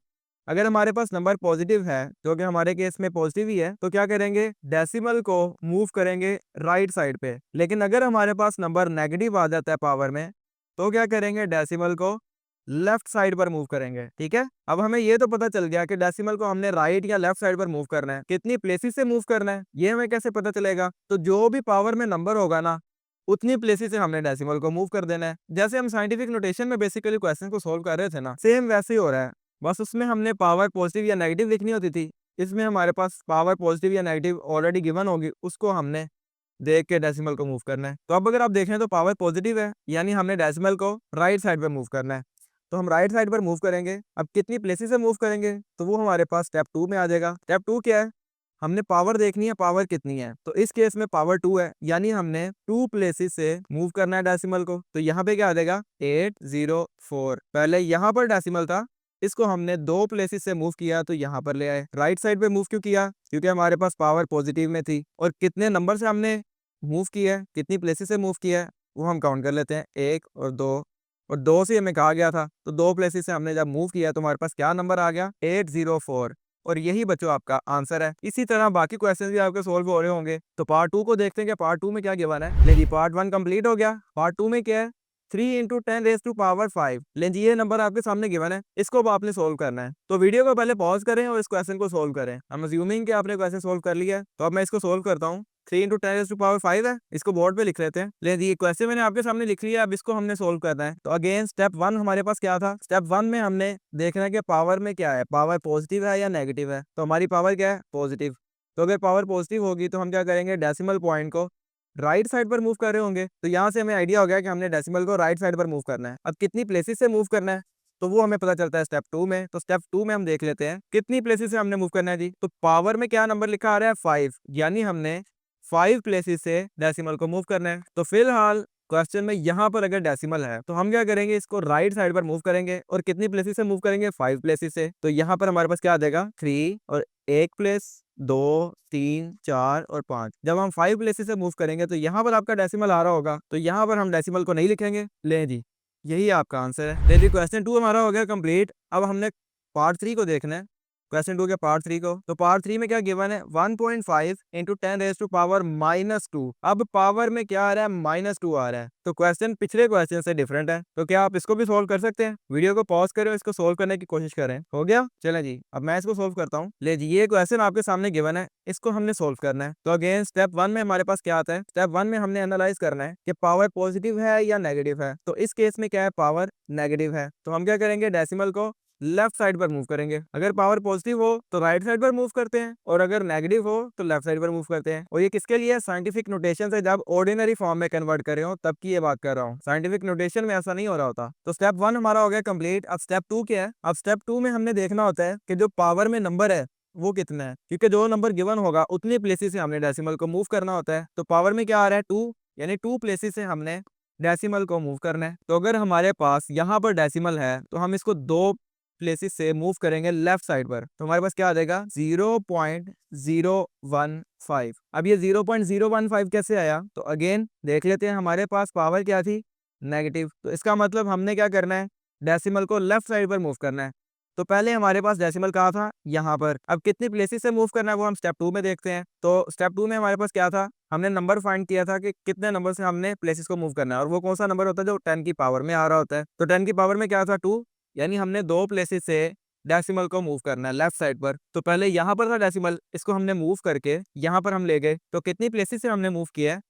अगर हमारे पास नंबर पॉजिटिव है, जो कि हमारे केस में पॉजिटिव ही है, तो क्या करेंगे, डेसिमल को मूव करेंगे राइट साइड पे। लेकिन अगर हमारे पास नंबर नेगेटिव आ जाता है पावर में, तो क्या करेंगे, डेसिमल को लेफ्ट साइड पर मूव करेंगे। ठीक है, अब हमें ये तो पता चल गया कि डेसिमल को हमने राइट या लेफ्ट साइड पर मूव करना है। कितनी प्लेसेस से मूव करना है ये हमें कैसे पता चलेगा, तो जो भी पावर में नंबर होगा ना, उतनी प्लेसेस से हमने डेसिमल को मूव कर देना है। जैसे हम साइंटिफिक नोटेशन में बेसिकली क्वेश्चन को सोल्व कर रहे थे ना, सेम वैसे ही हो रहा है। बस उसमें हमने पावर पॉजिटिव या नेगेटिव लिखनी होती थी, इसमें हमारे पास पावर पॉजिटिव या नेगेटिव ऑलरेडी गिवन होगी, उसको हमने देख के डेसिमल को मूव करना है। तो अब अगर आप देखें तो पावर पॉजिटिव है, यानी हमने डेसिमल को राइट साइड पर मूव करना है। तो हम राइट साइड पर मूव करेंगे। अब कितनी प्लेसेस से मूव करेंगे, तो वो हमारे पास स्टेप 2 में आ जाएगा। स्टेप 2 क्या है, हमने पावर देखनी है, पावर कितनी है। तो इस केस में पावर 2 है, यानी हमने 2 प्लेसेस से मूव करना है डेसिमल को। तो यहाँ पे क्या आ जाएगा, 804। पहले यहाँ पर डेसिमल था, इसको हमने 2 प्लेसेस से मूव किया तो यहाँ पर ले आए। राइट साइड पे मूव क्यों किया, क्योंकि हमारे पास पावर पॉजिटिव में थी। और कितने नंबर से हमने मूव किया है, कितनी प्लेसेस से मूव किया है, वो हम काउंट कर लेते हैं, 1 और 2। और 2 से हमें कहा गया था, तो 2 प्लेसेस से हमने जब मूव किया तो हमारे पास क्या नंबर आ गया, 804। और यही बच्चों आपका आंसर है। इसी तरह बाकी क्वेश्चन भी आपके सोल्व हो रहे होंगे। तो पार्ट 2 को देखते हैं कि पार्ट 2 में क्या गिवन है। ले जी, पार्ट 1 कंप्लीट हो गया। पार्ट 2 में क्या है, 3 इंटू 10 रेज टू पावर 5। ले जी, ये नंबर आपके सामने गिवन है, इसको अब आपने सोल्व करना है। तो वीडियो को पहले पॉज करें और इस क्वेश्चन को सोल्व करें। हम अज्यूमिंग कि आपने क्वेश्चन सोल्व कर लिया है, तो अब मैं इसको सोल्व करता हूँ। 3 इंटू 10 रेज टू पावर 5 है, इसको बोर्ड पे लिख लेते हैं। ले जी, क्वेश्चन मैंने आपके सामने लिख लिया, अब इसको हमने सोल्व करना है। तो अगेन स्टेप 1 हमारे पास क्या था, स्टेप 1 में हमने देखना है कि पावर में क्या है, पावर पॉजिटिव है या नेगेटिव है। तो हमारी पावर क्या है, पॉजिटिव। तो अगर पावर पॉजिटिव होगी तो हम क्या करेंगे, डेसिमल पॉइंट को राइट साइड पर मूव कर रहे होंगे। तो यहाँ से हमें आइडिया हो गया कि हमने डेसिमल को राइट साइड पर मूव करना है। अब कितनी प्लेसेस से मूव करना है, तो वो हमें पता चलता है स्टेप 2 में। तो स्टेप 2 में हम देख लेते हैं कितनी प्लेसेस से हमने मूव करना है जी। तो पावर में क्या नंबर लिखा आ रहा है, 5, यानी हमने 5 प्लेसेस से डेसिमल को मूव करना है। तो फिलहाल क्वेश्चन में यहाँ पर अगर डेसिमल है तो हम क्या करेंगे, इसको राइट साइड पर मूव करेंगे। और कितनी प्लेसेस से मूव करेंगे, 5 प्लेसेस से। तो यहाँ पर हमारे पास क्या आ जाएगा, 3 और 1 प्लेस, 2, 3, 4 और 5। जब हम 5 प्लेसेस से मूव करेंगे तो यहाँ पर आपका डेसिमल आ रहा होगा, तो यहाँ पर हम डेसिमल को नहीं लिखेंगे। ले जी, यही आपका आंसर है। ले जी, क्वेश्चन 2 हमारा हो गया कंप्लीट। अब हमने पार्ट 3 को देखना है, क्वेश्चन 2 के पार्ट 3 को। तो पार्ट 3 में क्या गिवन है, 1.5 इंटू 10 रेज टू पावर -2। अब पावर में क्या आ रहा है, -2 आ रहा है। तो क्वेश्चन पिछले क्वेश्चन से डिफरेंट है। तो क्या आप इसको भी सोल्व कर सकते हैं, वीडियो को पॉज करें और इसको सोल्व करने की कोशिश करें। हो गया, चलें जी, अब मैं इसको सोल्व करता हूँ। ले जी, ये क्वेश्चन आपके सामने गिवन है, इसको हमने सोल्व करना है। तो अगेन स्टेप 1 में हमारे पास क्या आता है, स्टेप 1 में हमने एनालाइज करना है कि पावर पॉजिटिव है या नेगेटिव है। तो इस केस में क्या है, पावर नेगेटिव है। तो हम क्या करेंगे, डेसिमल को लेफ्ट साइड पर मूव करेंगे। अगर पावर पॉजिटिव हो तो राइट साइड पर मूव करते हैं, और अगर नेगेटिव हो तो लेफ्ट साइड पर मूव करते हैं। और ये किसके लिए, साइंटिफिक नोटेशन से जब ऑर्डिनरी फॉर्म में कन्वर्ट कर रहे हो तब की ये बात कर रहा हूँ। साइंटिफिक नोटेशन में ऐसा नहीं हो रहा होता। तो स्टेप 1 हमारा हो गया कंप्लीट। अब स्टेप 2 क्या है, अब स्टेप 2 में हमने देखना होता है कि जो पावर में नंबर है वो कितना है, क्योंकि जो नंबर गिवन होगा उतनी प्लेसेस से हमने डेसिमल को मूव करना होता है। तो पावर में क्या आ रहा है, 2, यानी 2 प्लेसेस से हमने डेसिमल को मूव करना है। तो अगर हमारे पास यहाँ पर डेसिमल है तो हम इसको 2 प्लेसेस से मूव करेंगे लेफ्ट साइड पर। तो हमारे पास क्या आ जाएगा, 0.015। अब ये 0.015 कैसे आया, तो अगेन देख लेते हैं। हमारे पास पावर क्या थी, नेगेटिव। तो इसका मतलब हमने क्या करना है, डेसिमल को लेफ्ट साइड पर मूव करना है। तो पहले हमारे पास डेसिमल कहाँ था, यहाँ पर। अब कितनी प्लेसेस से मूव करना है वो हम स्टेप 2 में देखते हैं। तो स्टेप 2 में हमारे पास क्या था, हमने नंबर फाइंड किया था कि कितने नंबर से हमने प्लेसेस को मूव करना है, और वो कौन सा नंबर होता है, जो 10 की पावर में आ रहा होता है। तो 10 की पावर में क्या था, 2, यानी हमने 2 प्लेसेस से डेसिमल को मूव करना है लेफ्ट साइड पर। तो पहले यहाँ पर था डेसिमल, इसको हमने मूव करके यहाँ पर हम ले गए। तो कितनी प्लेसेस से हमने मूव किया है,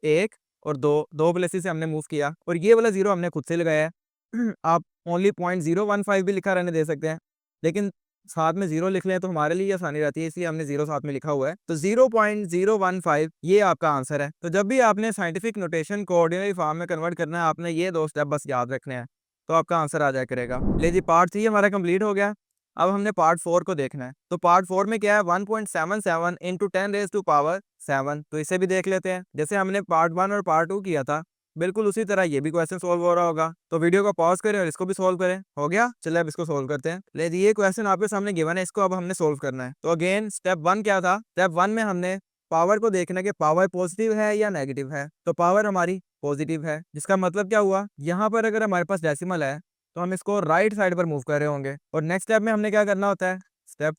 1, और दो प्लेसेस से हमने मूव किया, और ये वाला 0 हमने खुद से लगाया है। आप ओनली 0.015 भी लिखा रहने दे सकते हैं, लेकिन साथ में 0 लिख लें तो हमारे लिए आसानी रहती है, इसलिए हमने 0 साथ में लिखा हुआ है। तो 0.015 ये आपका आंसर है। तो जब भी आपने साइंटिफिक नोटेशन को ऑर्डिनरी फॉर्म में कन्वर्ट करना है, आपने ये 2 स्टेप बस याद रखने हैं, तो आपका आंसर आ जाया करेगा। ले जी, पार्ट 3 हमारा कंप्लीट हो गया। अब हमने पार्ट 4 को देखना है। तो पार्ट 4 में क्या है, 1.77 इंटू 10 रेज टू पावर 7। तो इसे भी देख लेते हैं। जैसे हमने पार्ट 1 और पार्ट 2 किया था, बिल्कुल उसी तरह ये भी क्वेश्चन सोल्व हो रहा होगा। तो वीडियो को पॉज करें और इसको भी सोल्व करें। हो गया, चलिए अब इसको सोल्व करते हैं। ले जी, ये क्वेश्चन आपके सामने गिवन है, इसको अब हमने सोल्व करना है। तो अगेन स्टेप 1 क्या था, स्टेप 1 में हमने पावर को देखना कि पावर पॉजिटिव है या नेगेटिव है। तो पावर हमारी पॉजिटिव है, जिसका मतलब क्या हुआ, यहाँ पर अगर हमारे पास डेसिमल है तो हम इसको राइट साइड पर मूव कर रहे होंगे। और नेक्स्ट स्टेप में हमने क्या करना होता है, स्टेप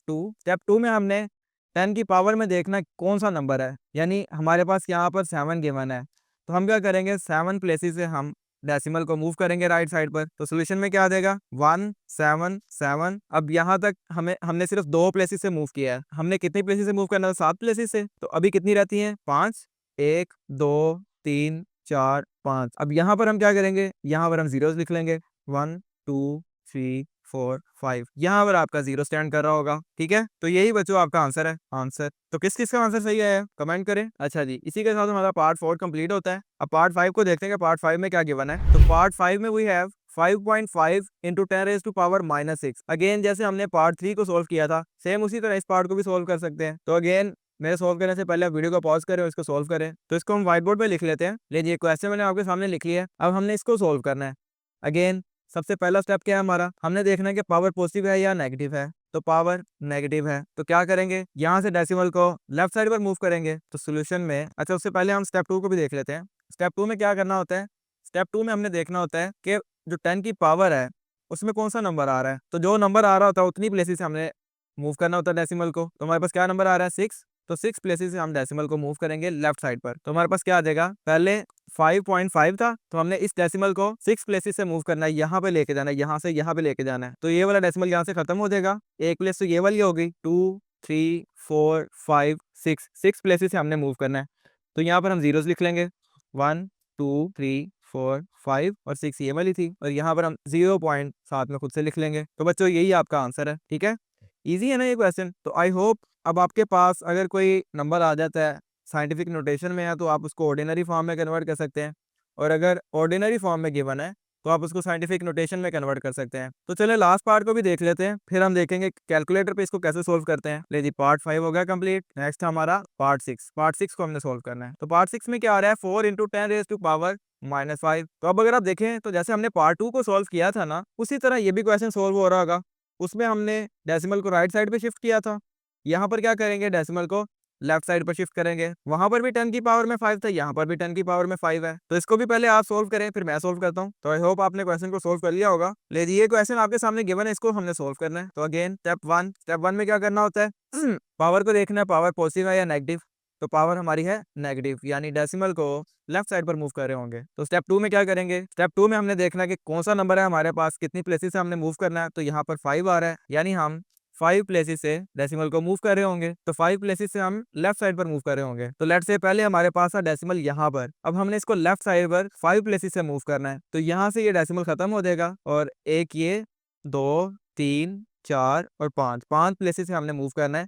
2 में हमने 10 की पावर में देखना कौन सा नंबर है, यानी हमारे पास यहाँ पर 7 गिवन है, तो हम क्या करेंगे, 7 प्लेसेस से हम डेसिमल को मूव करेंगे राइट साइड पर। तो सोल्यूशन में क्या आ जाएगा, 1 7 7। अब यहाँ तक हमने सिर्फ 2 प्लेसेस से मूव किया है, हमने कितनी प्लेसेस से मूव करना था, 7 प्लेसेस से। तो अभी कितनी रहती हैं, 5, 1 2 3 4 5। अब यहाँ पर हम क्या करेंगे, यहाँ पर हम जीरोस लिख लेंगे, 1 2 3 4 5। यहाँ पर आपका 0 स्टैंड कर रहा होगा। ठीक है, तो यही बच्चों आपका आंसर है। आंसर तो किस किस का आंसर सही है, कमेंट करें। अच्छा जी, इसी के साथ हमारा पार्ट 4 कंप्लीट होता है। अब पार्ट 5 को देखते हैं कि पार्ट 5 में क्या गिवन है। तो पार्ट 5 में we have 5.5 into 10 raise to power -6। Again जैसे हमने पार्ट 3 को सोल्व किया था, सेम उसी तरह इस पार्ट को भी सोल्व कर सकते हैं। तो अगेन मेरे सोल्व करने से पहले आप वीडियो को पॉज करें और इसको सोल्व करें। तो इसको हम व्हाइट बोर्ड पे लिख लेते हैं। लीजिए, क्वेश्चन मैंने आपके सामने लिख लिया है, अब हमने इसको सोल्व करना है। अगेन सबसे पहला स्टेप क्या है हमारा, हमने देखना है कि पावर पॉजिटिव है या नेगेटिव है। तो पावर नेगेटिव है, तो क्या करेंगे, यहाँ से डेसिमल को लेफ्ट साइड पर मूव करेंगे। तो सोल्यूशन में, अच्छा उससे पहले हम स्टेप 2 को भी देख लेते हैं। स्टेप 2 में क्या करना होता है, स्टेप 2 में हमने देखना होता है कि जो 10 की पावर है उसमें कौन सा नंबर आ रहा है। तो जो नंबर आ रहा होता है उतनी प्लेसेस से हमने मूव करना होता है डेसिमल को। तो हमारे पास क्या नंबर आ रहा है, 6। तो 6 प्लेसेस से हम डेसिमल को मूव करेंगे लेफ्ट साइड पर। तो हमारे पास क्या आ जाएगा, पहले 5.5 था, तो हमने इस डेसिमल को 6 प्लेसेस से मूव करना है, यहाँ पे लेके जाना है, यहाँ से यहाँ पे लेके जाना है। तो ये वाला डेसिमल यहाँ से खत्म हो जाएगा, एक प्लेस तो ये वाली हो गई। 2 3 4 5 6 प्लेसेस से हमने मूव करना है। तो यहाँ पर हम जीरोस लिख लेंगे, 1 2 3 4 5 और 6 ये वाली थी, और यहाँ पर हम 0 पॉइंट साथ में खुद से लिख लेंगे। तो बच्चों यही आपका आंसर है। ठीक है, इजी है ना ये क्वेश्चन। तो आई होप अब आपके पास अगर कोई नंबर आ जाता है साइंटिफिक नोटेशन में है तो आप उसको ऑर्डिनरी फॉर्म में कन्वर्ट कर सकते हैं, और अगर ऑर्डिनरी फॉर्म में गिवन है तो आप उसको साइंटिफिक नोटेशन में कन्वर्ट कर सकते हैं। तो चलिए लास्ट पार्ट को भी देख लेते हैं, फिर हम देखेंगे कैलकुलेटर पे इसको कैसे सोल्व करते हैं। ले जी, पार्ट 5 हो गया कंप्लीट। नेक्स्ट हमारा पार्ट 6। पार्ट 6 को हमने सोल्व करना है। तो पार्ट 6 में क्या आ रहा है, 4 इंटू 10 रेज टू पावर -5। तो अब अगर आप देखें तो जैसे हमने पार्ट 2 को सोल्व किया था ना, उसी तरह ये भी क्वेश्चन सोल्व हो रहा होगा। उसमें हमने डेसिमल को राइट साइड पे शिफ्ट किया था, यहाँ पर क्या करेंगे, डेसिमल को लेफ्ट साइड पर शिफ्ट करेंगे। वहां पर भी 10 की पावर में 5 था, यहाँ पर भी 10 की पावर में 5 है। तो इसको भी पहले आप सोल्व करें, फिर मैं सोल्व करता हूँ। तो आई होप आपने क्वेश्चन को सोल्व कर लिया होगा। ले जी, ये क्वेश्चन आपके सामने गिवन है, इसको हमने सोल्व करना है। तो अगेन स्टेप 1 में क्या करना होता है, पावर को देखना है, पावर पॉजिटिव है या नेगेटिव। तो पावर हमारी है नेगेटिव, यानी डेसिमल को लेफ्ट साइड पर मूव कर रहे होंगे। तो स्टेप 2 में क्या करेंगे, स्टेप 2 में हमने देखना है कि कौन सा नंबर है हमारे पास, कितनी प्लेसेस से हमने मूव करना है। तो यहाँ पर 5 आ रहा है, यानी हम 5 प्लेसेस से डेसिमल को मूव कर रहे होंगे। तो 5 प्लेसेस से हम लेफ्ट साइड पर मूव कर रहे होंगे। तो लेट से पहले हमारे पास था डेसिमल यहाँ पर, अब हमने इसको लेफ्ट साइड पर 5 प्लेसेस से मूव करना है। तो यहाँ से ये डेसिमल खत्म हो जाएगा, और एक ये 2 3 4 और 5 प्लेसेस से हमने मूव करना है।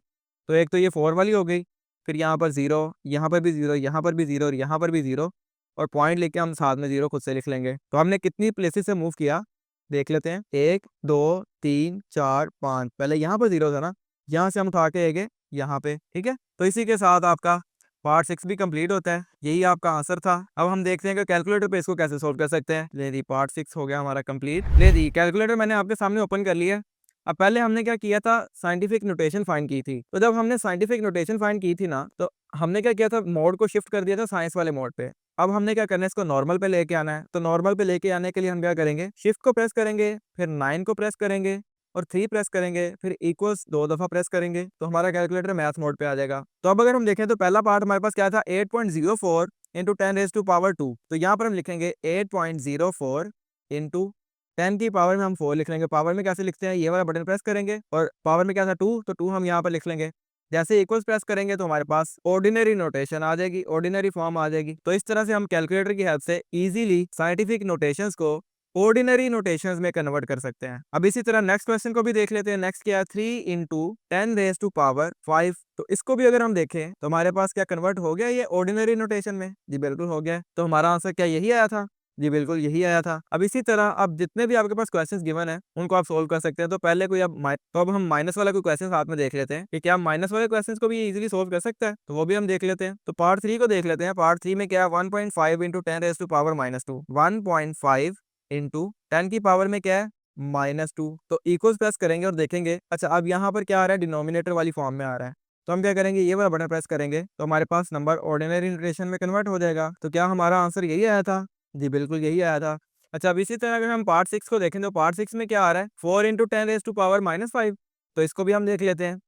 तो एक तो ये 4 वाली हो गई, फिर यहाँ पर 0, यहाँ पर भी 0, यहाँ पर भी 0 और यहाँ पर भी 0, और पॉइंट लेके हम साथ में 0 खुद से लिख लेंगे। तो हमने कितनी प्लेसेस से मूव किया देख लेते हैं, 1 2 3 4 5। पहले यहाँ पर 0 था ना, यहाँ से हम उठा के गए यहाँ पे। ठीक है, तो इसी के साथ आपका पार्ट 6 भी कंप्लीट होता है। यही आपका आंसर था। अब हम देखते हैं कि कैलकुलेटर पे इसको कैसे सोल्व कर सकते हैं। ले दी, पार्ट 6 हो गया हमारा कंप्लीट। ले दी, कैलकुलेटर मैंने आपके सामने ओपन कर लिया। अब पहले हमने क्या किया था, साइंटिफिक नोटेशन फाइंड की थी। तो जब हमने साइंटिफिक नोटेशन फाइंड की थी ना, तो हमने क्या किया था, मोड को शिफ्ट कर दिया था साइंस वाले मोड पे। अब हमने क्या करना है, इसको नॉर्मल पे लेके आना है। तो नॉर्मल पे लेके आने के लिए हम क्या करेंगे, शिफ्ट को प्रेस करेंगे, फिर 9 को प्रेस करेंगे और 3 प्रेस करेंगे, फिर इक्वल्स 2 दफा प्रेस करेंगे, तो हमारा कैलकुलेटर मैथ मोड पे आ जाएगा। तो अब अगर हम देखें तो पहला पार्ट हमारे पास क्या था, 8.04 इंटू 10 रेज टू पावर 2। तो यहाँ पर हम लिखेंगे 8.04 इंटू 10 की पावर में हम 4 लिख लेंगे। पावर में कैसे लिखते हैं, ये वाला बटन प्रेस करेंगे, और पावर में क्या था 2, तो 2 हम यहाँ पर लिख लेंगे। जैसे इक्वल्स प्रेस करेंगे तो हमारे पास ऑर्डिनरी नोटेशन आ जाएगी, ऑर्डिनरी फॉर्म आ जाएगी। तो इस तरह से हम कैलकुलेटर की हेल्प से इजीली साइंटिफिक नोटेशंस को ऑर्डिनरी नोटेशंस में कन्वर्ट कर सकते हैं। अब इसी तरह नेक्स्ट क्वेश्चन को भी देख लेते हैं। नेक्स्ट क्या है, 3 × 10⁻⁵ तो इसको भी अगर हम देखें तो हमारे पास क्या कन्वर्ट हो गया ये ऑर्डिनरी नोटेशन में? जी बिल्कुल हो गया। तो हमारा आंसर क्या यही आया था? जी बिल्कुल यही आया था। अब इसी तरह अब जितने भी आपके पास क्वेश्चंस गिवन है उनको आप सोल्व कर सकते हैं। तो पहले कोई अब हम माइनस वाला कोई क्वेश्चन साथ में देख लेते हैं कि क्या माइनस वाले क्वेश्चंस को भी इजीली सोल्व कर सकता है, तो वो भी हम देख लेते हैं। तो पार्ट 3 को देख लेते हैं। पार्ट 3 में क्या है, 1.5 × 10⁻², 1.5 इंटू 10 की पावर में क्या है, -2। तो इक्वल्स प्रेस करेंगे और देखेंगे। अच्छा, अब यहाँ पर क्या आ रहा है, डिनोमिनेटर वाली फॉर्म में आ रहा है। तो हम क्या करेंगे, ये वाला बटन प्रेस करेंगे तो हमारे पास नंबर ऑर्डिनरी नोटेशन में कन्वर्ट हो जाएगा। तो क्या हमारा आंसर यही आया था? जी बिल्कुल यही आया था। अच्छा, अब इसी तरह अगर हम पार्ट 6 को देखें तो पार्ट 6 में क्या आ रहा है, 4 × 10⁻⁵ तो इसको भी हम देख लेते हैं।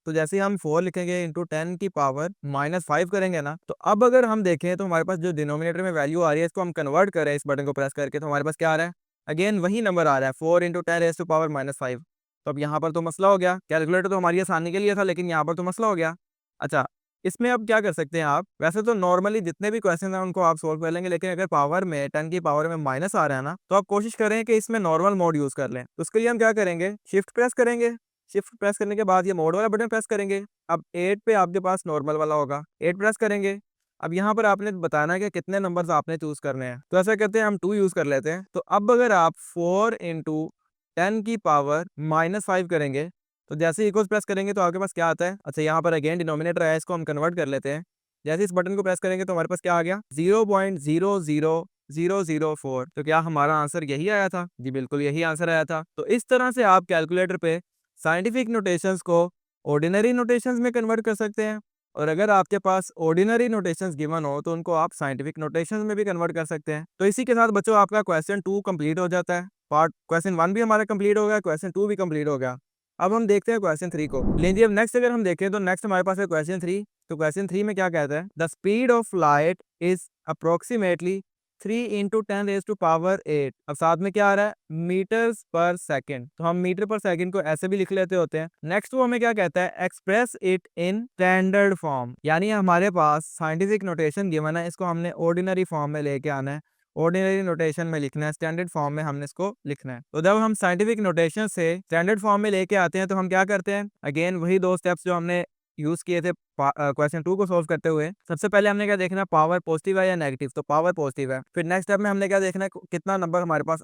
तो जैसे ही हम 4 लिखेंगे इंटू 10 की पावर -5 करेंगे ना, तो अब अगर हम देखें तो हमारे पास जो डिनोमिनेटर में वैल्यू आ रही है इसको हम कन्वर्ट करें इस बटन को प्रेस करके, तो हमारे पास क्या आ रहा है, अगेन वही नंबर आ रहा है, 4 × 10⁻⁵ तो अब यहाँ पर तो मसला हो गया। कैलकुलेटर तो हमारी आसानी के लिए था लेकिन यहाँ पर तो मसला हो गया। अच्छा, इसमें अब क्या कर सकते हैं आप, वैसे तो नॉर्मली जितने भी क्वेश्चन हैं उनको आप सोल्व कर लेंगे, लेकिन अगर पावर में 10 की पावर में माइनस आ रहा है ना, तो आप कोशिश करें कि इसमें नॉर्मल मोड यूज कर लें। तो उसके लिए हम क्या करेंगे, शिफ्ट प्रेस करेंगे। शिफ्ट प्रेस करने के बाद ये मोड वाला बटन प्रेस करेंगे। अब 8 पे आपके पास नॉर्मल वाला होगा, 8 प्रेस करेंगे। अब यहाँ पर आपने बताना है कि कितने नंबर्स आपने चूज करने हैं, तो ऐसा करते हैं हम 2 यूज कर लेते हैं। तो अब अगर आप 4 × 10 की पावर -5 करेंगे तो जैसे ही इक्वल्स प्रेस करेंगे तो आपके पास क्या आता है, अच्छा यहाँ पर अगेन डिनोमिनेटर है, इसको हम कन्वर्ट कर लेते हैं। जैसे इस बटन को प्रेस करेंगे तो हमारे पास क्या आ गया, 0.00004। तो क्या हमारा आंसर यही आया था? जी बिल्कुल यही आंसर आया था। तो इस तरह से आप कैलकुलेटर पे साइंटिफिक नोटेशंस को ऑर्डिनरी नोटेशंस में कन्वर्ट कर सकते हैं, और अगर आपके पास ऑर्डिनरी नोटेशंस गिवन हो तो उनको आप साइंटिफिक नोटेशंस में भी कन्वर्ट कर सकते हैं। तो इसी के साथ बच्चों आपका क्वेश्चन 2 कंप्लीट हो जाता है। पार्ट क्वेश्चन 1 भी हमारा कंप्लीट हो गया, क्वेश्चन 2 भी कंप्लीट हो गया। अब हम देखते हैं क्वेश्चन 3 को। लेकिन जी अब नेक्स्ट अगर हम देखें तो नेक्स्ट हमारे पास है क्वेश्चन 3। तो क्वेश्चन 3 में क्या कहता है, the speed of light is approximately 3 × 10⁸ अब साथ में क्या आ रहा है, मीटर्स पर सेकंड। तो हम मीटर पर सेकंड को ऐसे भी लिख लेते होते हैं। नेक्स्ट वो हमें क्या कहता है, express it in standard form, यानी हमारे पास साइंटिफिक नोटेशन गिवन है, इसको हमने ऑर्डिनरी फॉर्म में लेके आना है, ऑर्डिनरी नोटेशन में लिखना है, स्टैंडर्ड फॉर्म में हमने इसको लिखना है। तो जब हम साइंटिफिक नोटेशन से स्टैंडर्ड फॉर्म में लेके आते हैं तो हम क्या करते हैं, अगेन वही 2 स्टेप्स जो हमने यूज किए थे क्वेश्चन 2 को सोल्व करते हुए। सबसे पहले हमने क्या देखना है, पावर पॉजिटिव है या नेगेटिव, तो पावर पॉजिटिव है। फिर नेक्स्ट स्टेप में हमने क्या देखना है, कितना नंबर हमारे पास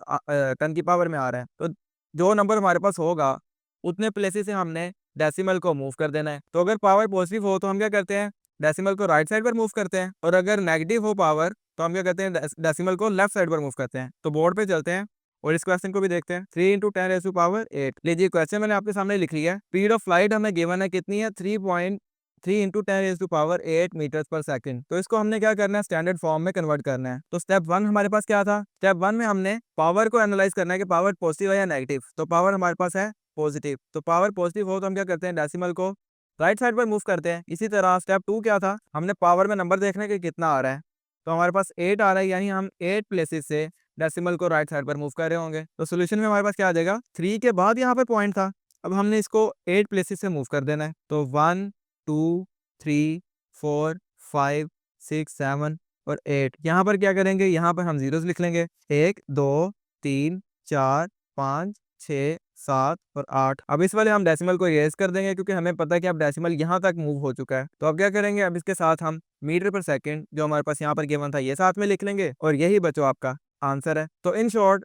10 की पावर में आ रहा है। तो जो नंबर हमारे पास होगा उतने प्लेसेस से हमने डेसिमल को मूव कर देना है। तो अगर पावर पॉजिटिव हो तो हम क्या करते हैं, डेसिमल को राइट साइड पर मूव करते हैं, और अगर नेगेटिव हो पावर तो हम क्या करते हैं, डेसिमल को लेफ्ट साइड पर मूव करते हैं। तो बोर्ड पे चलते हैं और इस क्वेश्चन को भी देखते हैं। 3 × 10⁸ लीजिए क्वेश्चन मैंने आपके सामने लिख लिया है। स्पीड ऑफ लाइट हमें गिवन है कितनी है, 3 × 10⁸ मीटर्स पर सेकंड। तो इसको हमने क्या करना है, स्टैंडर्ड फॉर्म में कन्वर्ट करना है। तो स्टेप 1 हमारे पास क्या था, स्टेप 1 में हमने पावर को एनालाइज करना है कि पावर पॉजिटिव है या नेगेटिव। तो पावर हमारे पास है पॉजिटिव, तो पावर पॉजिटिव हो तो हम क्या करते हैं, डेसिमल को राइट साइड पर मूव करते हैं। इसी तरह स्टेप 2 क्या था, हमने पावर में नंबर देखना है कि कितना आ रहा है। तो हमारे पास 8 आ रहा है, यानी हम 8 प्लेसेस से डेसिमल को राइट साइड पर मूव कर रहे होंगे। तो सोल्यूशन में हमारे पास क्या आ जाएगा, 3 के बाद यहाँ पर पॉइंट था, अब हमने इसको 8 प्लेसेस से मूव कर देना है। तो 1 2 3 4 5 6 7 और 8, यहाँ पर क्या करेंगे, यहाँ पर हम जीरोस लिख लेंगे, 1 2 3 4 5 6 7 और 8। अब इस वाले हम डेसिमल को इरेज कर देंगे क्योंकि हमें पता है कि अब डेसिमल यहाँ तक मूव हो चुका है। तो अब क्या करेंगे, अब इसके साथ हम मीटर पर सेकंड जो हमारे पास यहाँ पर गिवन था ये साथ में लिख लेंगे, और यही बच्चों आपका आंसर है। तो इन शॉर्ट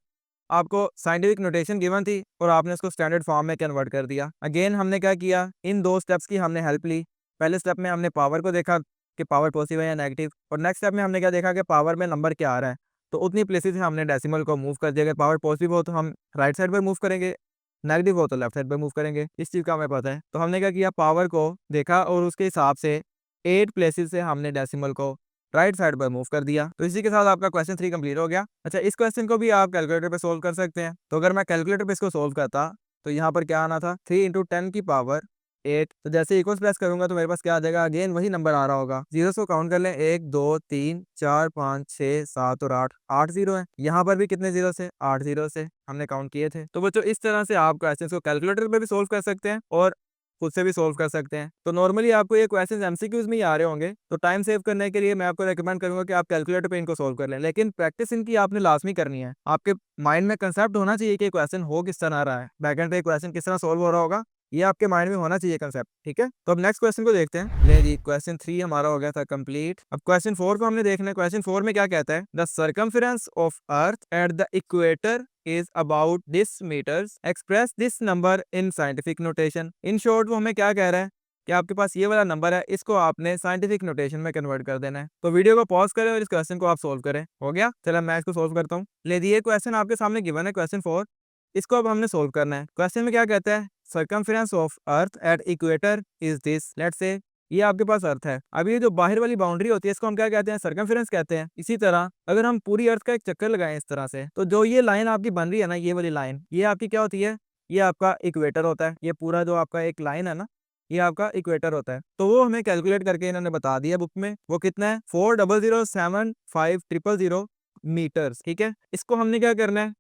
आपको साइंटिफिक नोटेशन गिवन थी और आपने इसको स्टैंडर्ड फॉर्म में कन्वर्ट कर दिया। अगेन हमने क्या किया, इन 2 स्टेप्स की हमने हेल्प ली। पहले स्टेप में हमने पावर को देखा कि पावर पॉजिटिव है या नेगेटिव, और नेक्स्ट स्टेप में हमने क्या देखा कि पावर में नंबर क्या आ रहा है। तो उतनी प्लेसेस से हमने डेसिमल को मूव कर दिया। अगर पावर पॉजिटिव हो तो हम राइट साइड पर मूव करेंगे, नेगेटिव हो तो लेफ्ट साइड पर मूव करेंगे। इस चीज़ का हमें पता है। तो हमने क्या किया, पावर को देखा और उसके हिसाब से 8 प्लेसेस से हमने डेसिमल को राइट साइड पर मूव कर दिया। तो इसी के साथ आपका क्वेश्चन 3 कंप्लीट हो गया। अच्छा, इस क्वेश्चन को भी आप कैलकुलेटर पे सोल्व कर सकते हैं। तो अगर मैं कैलकुलेटर पे इसको सोल्व करता तो यहाँ पर क्या आना था, 3 × 10 की पावर 8। तो जैसे इक्वल्स प्रेस करूंगा तो मेरे पास क्या आ जाएगा, अगेन वही नंबर आ रहा होगा। जीरो को काउंट कर लें, 1 2 3 4 5 6 7 और 8, 8 जीरो है। यहाँ पर भी कितने जीरो से, 8 जीरो से हमने काउंट किए थे। तो बच्चों इस तरह से आप क्वेश्चन को कैलकुलेटर पे भी सोल्व कर सकते हैं और खुद से भी सोल्व कर सकते हैं। तो नॉर्मली आपको ये क्वेश्चन एमसीक्यूज में ही आ रहे होंगे, तो टाइम सेव करने के लिए मैं आपको रेकमेंड करूंगा कि आप कैलकुलेटर पे इनको सोल्व कर लें, लेकिन प्रैक्टिस इनकी आपने लाजमी करनी है। आपके माइंड में कंसेप्ट होना चाहिए कि क्वेश्चन हो किस तरह रहा है, बैकएंड पे क्वेश्चन किस तरह सोल्व हो रहा होगा, ये आपके माइंड में होना चाहिए कंसेप्ट, ठीक है। तो अब नेक्स्ट क्वेश्चन को देखते हैं। ले जी, क्वेश्चन 3 हमारा हो गया था कंप्लीट। अब क्वेश्चन 4 को हमने देखना है। क्वेश्चन 4 में क्या कहता है, the circumference of earth at the equator is about this meters, express this number in scientific notation। In short वो हमें क्या कह रहा है कि आपके पास ये वाला नंबर है, इसको आपने साइंटिफिक नोटेशन में कन्वर्ट कर देना है। तो वीडियो को पॉज करें और इस क्वेश्चन को आप सोल्व करें। हो गया, चलो मैं इसको सोल्व करता हूँ। ले दिए क्वेश्चन आपके सामने गिवन है, क्वेश्चन 4, इसको अब हमने सोल्व करना है। क्वेश्चन में क्या कहता है, circumference of earth at equator is this. Let's say ये आपके पास अर्थ है। अब ये जो बाहर वाली बाउंड्री होती है इसको हम क्या कहते हैं, सर्कमफेरेंस कहते हैं। इसी तरह अगर हम पूरी अर्थ का एक चक्कर लगाएं इस तरह से, तो जो ये लाइन आपकी बन रही है ना, ये वाली लाइन, ये आपकी क्या होती है, ये आपका इक्वेटर होता है। ये पूरा जो आपका एक लाइन है ना, ये आपका इक्वेटर होता है। तो वो हमें कैलकुलेट करके इन्होंने बता दिया बुक में, वो कितना है 4,007,500 मीटर्स, ठीक है। इसको हमने क्या करना है,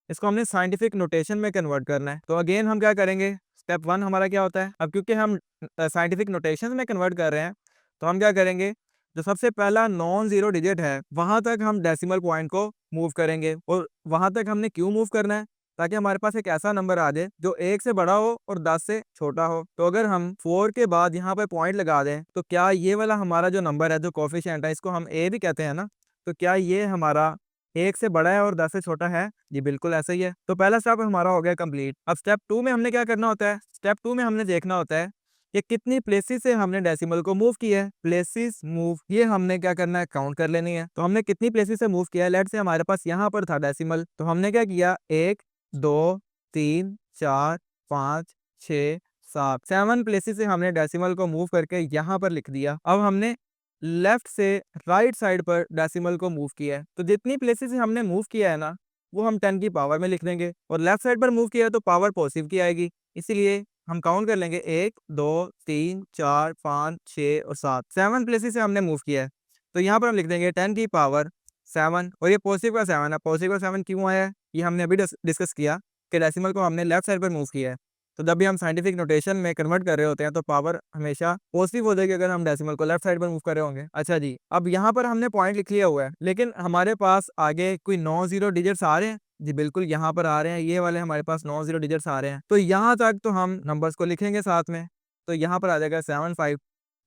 इसको हमने साइंटिफिक नोटेशन में कन्वर्ट करना है। तो अगेन हम क्या करेंगे, स्टेप 1 हमारा क्या होता है, अब क्योंकि हम साइंटिफिक नोटेशन में कन्वर्ट कर रहे हैं, तो हम क्या करेंगे, जो सबसे पहला नॉन जीरो डिजिट है वहां तक हम डेसिमल पॉइंट को मूव करेंगे। और वहां तक हमने क्यों मूव करना है, ताकि हमारे पास एक ऐसा नंबर आ जाए जो 1 से बड़ा हो और 10 से छोटा हो। तो अगर हम 4 के बाद यहाँ पे पॉइंट लगा दें, तो क्या ये वाला हमारा जो नंबर है, जो कोफिशिएंट है, इसको हम ए भी कहते हैं ना, तो क्या ये हमारा 1 से बड़ा है और 10 से छोटा है? जी बिल्कुल ऐसा ही है। तो पहला स्टेप हमारा हो गया कंप्लीट। अब स्टेप 2 में हमने क्या करना होता है, स्टेप 2 में हमने देखना होता है कि कितनी प्लेसेस से हमने डेसिमल को मूव किया है। प्लेसेस मूव, ये हमने क्या करना है, काउंट कर लेनी है। तो हमने कितनी प्लेसेस से मूव किया है, लेट से हमारे पास यहाँ पर था डेसिमल, तो हमने क्या किया, 1 2 3 4 5 6 7 7 प्लेसेस से हमने डेसिमल को मूव करके यहाँ पर लिख दिया। अब हमने लेफ्ट से राइट साइड पर डेसिमल को मूव किया है, तो जितनी प्लेसेस से हमने मूव किया है ना, वो हम 10 की पावर में लिख देंगे। और लेफ्ट साइड पर मूव किया है तो पावर पॉजिटिव की आएगी, इसीलिए हम काउंट कर लेंगे 1 2 3 4 5 6 और 7 7 प्लेसेस से हमने मूव किया है। तो यहाँ पर हम लिख देंगे 10 की पावर 7, और ये पॉजिटिव का 7 है। पॉजिटिव का 7 क्यों आया है, ये हमने अभी डिस्कस किया कि डेसिमल को हमने लेफ्ट साइड पर मूव किया है। तो जब भी हम साइंटिफिक नोटेशन में कन्वर्ट कर रहे होते हैं तो पावर हमेशा पॉजिटिव हो जाएगी अगर हम डेसिमल को लेफ्ट साइड पर मूव कर रहे होंगे। अच्छा जी, अब यहाँ पर हमने पॉइंट लिख लिया हुआ है, लेकिन हमारे पास आगे कोई 9 जीरो डिजिट्स आ रहे हैं। जी बिल्कुल यहाँ पर आ रहे हैं, ये वाले हमारे पास 9 जीरो डिजिट्स आ रहे हैं। तो यहाँ तक तो हम नंबर्स को लिखेंगे साथ में, तो यहाँ पर आ जाएगा 7 5।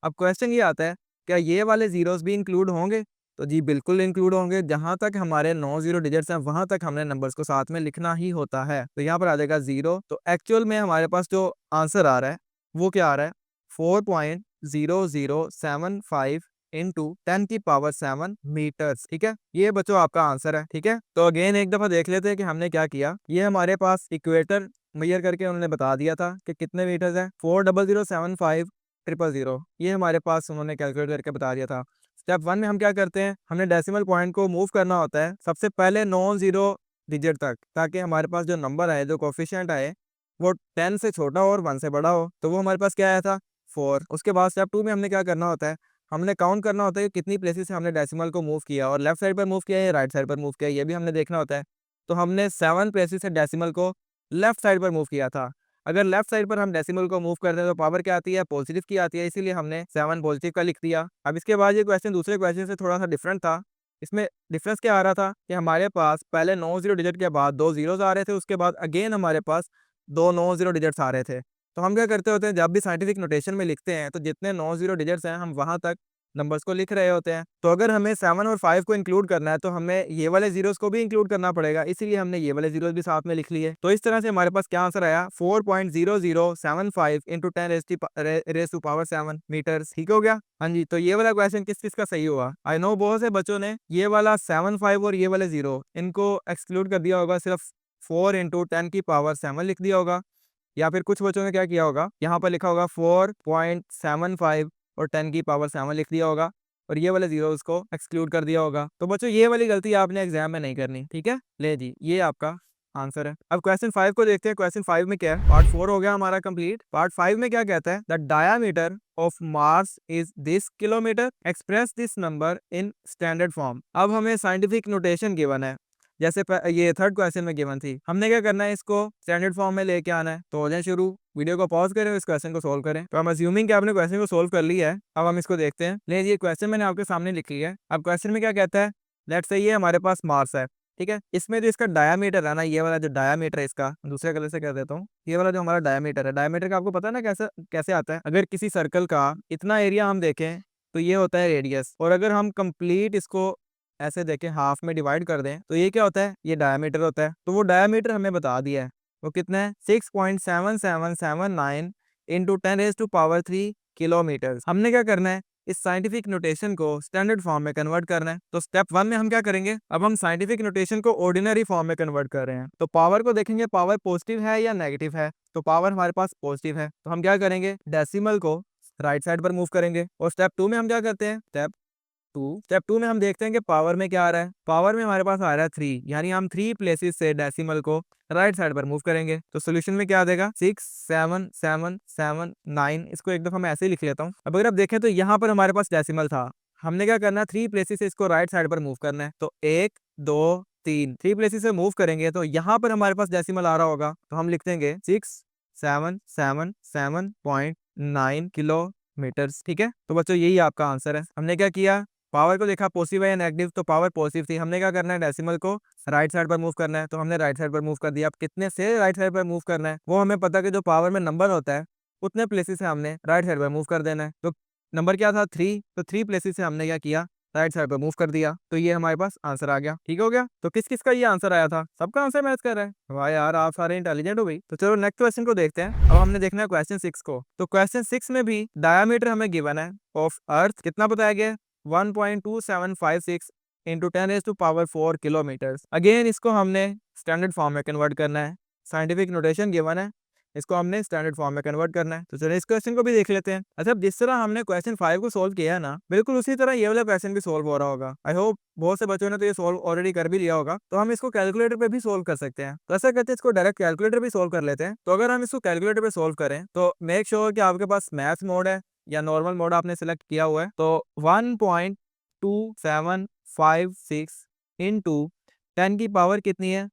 अब क्वेश्चन ये आता है, क्या ये वाले जीरोस भी इंक्लूड होंगे? तो जी बिल्कुल इंक्लूड होंगे। जहां तक हमारे 9 जीरो डिजिट्स हैं वहां तक हमने नंबर्स को साथ में लिखना ही होता है। तो यहाँ पर आ जाएगा 0। तो एक्चुअल में हमारे पास जो आंसर आ रहा है वो क्या आ रहा है, 4.0075 इंटू 10 की पावर 7 मीटर्स, ठीक है। ये बच्चों आपका आंसर है, ठीक है। तो अगेन एक दफा देख लेते हैं कि हमने क्या किया। ये हमारे पास इक्वेटर मेजर करके उन्होंने बता दिया था कि कितने मीटर्स है, 4,007,500। ये हमारे पास उन्होंने कैलकुलेट करके बता दिया था। स्टेप 1 में हम क्या करते हैं, हमने डेसिमल पॉइंट को मूव करना होता है सबसे पहले नॉन जीरो डिजिट तक, ताकि हमारे पास जो नंबर आए, जो कोफिशिएंट आए, वो 10 से छोटा हो और 1 से बड़ा हो। तो वो हमारे पास क्या आया था, 4। उसके बाद स्टेप 2 में हमने क्या करना होता है, हमने काउंट करना होता है कि कितनी प्लेसेस से हमने डेसिमल को मूव किया, और लेफ्ट साइड पर मूव किया या राइट साइड पर मूव किया, ये भी हमने देखना होता है। तो हमने 7 प्लेसेस से डेसिमल को लेफ्ट साइड पर मूव किया था। अगर लेफ्ट साइड पर हम डेसिमल को मूव करते हैं तो पावर क्या आती है, पॉजिटिव की आती है, इसीलिए हमने 7 पॉजिटिव का लिख दिया। अब इसके बाद ये क्वेश्चन दूसरे क्वेश्चन से थोड़ा सा डिफरेंट था। इसमें डिफरेंस क्या आ रहा था कि हमारे पास पहले 9 जीरो डिजिट के बाद 2 जीरोस आ रहे थे, उसके बाद अगेन हमारे पास 2 9 जीरो डिजिट्स आ रहे थे। तो हम क्या करते होते हैं, जब भी साइंटिफिक नोटेशन में लिखते हैं तो जितने 9 जीरो डिजिट्स हैं हम वहां तक नंबर्स को लिख रहे होते हैं। तो अगर हमें 7 और 5 को इंक्लूड करना है तो हमें ये वाले जीरोस को भी इंक्लूड करना पड़ेगा, इसीलिए हमने ये वाले जीरोस भी साथ में लिख लिए। तो इस तरह से हमारे पास क्या आंसर आया, 4.0075 into 10 raise to power 7 metre, ठीक हो गया। हाँ जी, तो ये वाला क्वेश्चन किस किस का सही हुआ। आई नो बहुत से बच्चों ने ये वाला 7 5 और ये वाले 0 इनको एक्सक्लूड कर दिया होगा, सिर्फ 4 इंटू 10 की पावर 7 लिख दिया होगा। या फिर कुछ बच्चों ने क्या किया होगा, यहाँ पर लिखा होगा 4.75 और 10 की पावर 7 लिख दिया होगा, और ये वाले जीरो उसको एक्सक्लूड कर दिया होगा। तो बच्चों ये वाली गलती आपने एग्जाम में नहीं करनी, ठीक है। ले जी, ये आपका आंसर है। अब क्वेश्चन 5 को देखते हैं। क्वेश्चन 5 में क्या है, पार्ट 4 हो गया हमारा कंप्लीट। पार्ट 5 में क्या कहता है, the diameter of Mars is this kilometre, express this number in standard form. अब हमें साइंटिफिक नोटेशन गिवन है, जैसे ये थर्ड क्वेश्चन में गिवन थी, हमने क्या करना है, इसको स्टैंडर्ड फॉर्म में लेके आना है। तो हो जाए शुरू, वीडियो को पॉज करें और इस क्वेश्चन को सोल्व करें। तो हम अज्यूमिंग कि आपने क्वेश्चन को सोल्व कर लिया है, अब हम इसको देखते हैं। लेकिन ये क्वेश्चन मैंने आपके सामने लिख लिया है। अब क्वेश्चन में क्या कहता है, लेट्स से ये हमारे पास मार्स है, ठीक है। इसमें जो इसका डायामीटर है ना, ये वाला जो डायामीटर है, इसका दूसरे कलर से कर देता हूँ, ये वाला जो हमारा डायामीटर है, डायामीटर का आपको पता है ना कैसे कैसे आता है। अगर किसी सर्कल का इतना एरिया हम देखें तो ये होता है रेडियस, और अगर हम कंप्लीट इसको ऐसे देखें, हाफ में डिवाइड कर दें, तो ये क्या होता है, ये डायामीटर होता है। तो वो डायामीटर हमें बता दिया है, वो कितना है, 6.7779 इंटू 10⁻³ किलोमीटर। हमने क्या करना है, इस साइंटिफिक नोटेशन को स्टैंडर्ड फॉर्म में कन्वर्ट करना है। तो स्टेप 1 में हम क्या करेंगे, अब हम साइंटिफिक नोटेशन को ऑर्डिनरी फॉर्म में कन्वर्ट कर रहे हैं। तो पावर को देखेंगे, पावर पॉजिटिव है या नेगेटिव है। तो पावर हमारे पास पॉजिटिव है, तो हम क्या करेंगे, डेसिमल को राइट साइड पर मूव करेंगे। और स्टेप 2 में हम क्या करते हैं, स्टेप टू में हम देखते हैं कि पावर में क्या आ रहा है। पावर में हमारे पास आ रहा है 3, यानी हम 3 प्लेसेस से डेसिमल को राइट साइड पर मूव करेंगे। तो सोल्यूशन में क्या आ जाएगा, 67779। इसको एक दफा मैं ऐसे ही लिख लेता हूँ। अब अगर आप देखें तो यहाँ पर हमारे पास डेसिमल था, हमने क्या करना है, 3 प्लेसेस से इसको राइट साइड पर मूव करना है। तो 1 2 3 3 प्लेसेस से मूव करेंगे, तो यहाँ पर हमारे पास डेसिमल आ रहा होगा, तो हम लिख देंगे 6777.9 किलोमीटर। ठीक है, तो बच्चों यही आपका आंसर है। हमने क्या किया, पावर को देखा पॉजिटिव है या नेगेटिव, तो पावर पॉजिटिव थी, हमने क्या करना है, डेसिमल को राइट साइड पर मूव करना है। तो हमने राइट साइड पर मूव कर दिया। अब कितने से राइट साइड पर मूव करना है, वो हमें पता है कि जो पावर में नंबर होता है उतने प्लेसेस से हमने राइट साइड पर मूव कर देना है। तो नंबर क्या था, 3, तो 3 प्लेसेस से हमने क्या किया, राइट साइड पर मूव कर दिया। तो ये हमारे पास आंसर आ गया। ठीक हो गया। तो किस किस का ये आंसर आया था, सबका आंसर मैच कर रहा है। वाह यार, आप सारे इंटेलिजेंट हो गई। तो चलो नेक्स्ट क्वेश्चन को देखते हैं। अब हमने देखना है क्वेश्चन 6 को। तो क्वेश्चन 6 में भी डायमीटर हमें गिवन है ऑफ अर्थ, कितना बताया गया, 1.2756 इंटू 10⁻⁴ किलोमीटर। अगेन इसको हमने स्टैंडर्ड फॉर्म में कन्वर्ट करना है। साइंटिफिक नोटेशन गिवन है, इसको हमने स्टैंडर्ड फॉर्म में कन्वर्ट करना है। तो चलिए इस क्वेश्चन को भी देख लेते हैं। अच्छा, जिस तरह हमने क्वेश्चन 5 को सोल्व किया है ना, बिल्कुल उसी तरह ये वाला क्वेश्चन भी सोल्व हो रहा होगा। आई होप बहुत से बच्चों ने तो ये सोल्व ऑलरेडी कर भी लिया होगा। तो हम इसको कैलकुलेटर पे भी सोल्व कर सकते हैं। तो ऐसा करते हैं, इसको डायरेक्ट कैलकुलेटर भी सोल्व कर लेते हैं। तो अगर हम इसको कैलकुलेटर पे सोल्व करें, तो मेक श्योर कि आपके पास मैथ्स मोड है या नॉर्मल मोड आपने सिलेक्ट किया हुआ है। तो 1.2756 इंटू 10 की पावर कितनी है,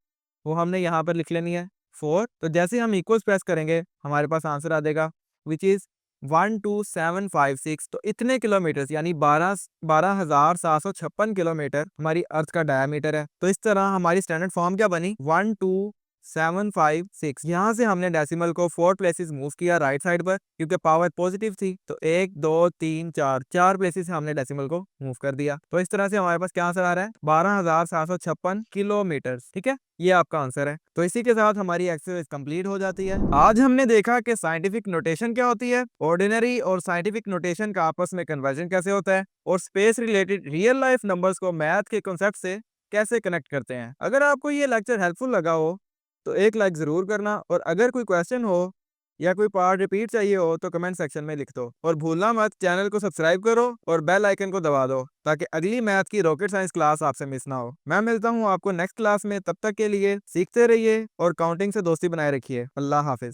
वो हमने यहाँ पर लिख लेनी है 4। तो जैसे हम इक्वल्स प्रेस करेंगे, हमारे पास आंसर आ जाएगा विच इज 12756। तो इतने किलोमीटर यानी 12,756 किलोमीटर हमारी अर्थ का डायमीटर है। तो इस तरह हमारी स्टैंडर्ड फॉर्म क्या बनी, 12756। यहाँ से हमने डेसिमल को 4 प्लेसेस मूव किया राइट साइड पर, क्योंकि पावर पॉजिटिव थी। तो 1 2 3 4 प्लेसेस से हमने डेसिमल को मूव कर दिया। तो इस तरह से हमारे पास क्या आंसर आ रहा है, 12,756 किलोमीटर। ठीक है, ये आपका आंसर है। तो इसी के साथ हमारी एक्सरसाइज कंप्लीट हो जाती है। आज हमने देखा कि साइंटिफिक नोटेशन क्या होती है, ऑर्डिनरी और साइंटिफिक नोटेशन का आपस में कन्वर्जन कैसे होता है, और space related real life numbers को मैथ के कॉन्सेप्ट से कैसे कनेक्ट करते हैं। अगर आपको ये लेक्चर हेल्पफुल लगा हो तो एक लाइक जरूर करना, और अगर कोई क्वेश्चन हो या कोई पार्ट रिपीट चाहिए हो तो कमेंट सेक्शन में लिख दो। और भूलना मत, चैनल को सब्सक्राइब करो और बेल आइकन को दबा दो, ताकि अगली मैथ की रॉकेट साइंस क्लास आपसे मिस ना हो। मैं मिलता हूँ आपको नेक्स्ट क्लास में, तब तक के लिए सीखते रहिए और काउंटिंग से दोस्ती बनाए रखिए। अल्लाह हाफिज।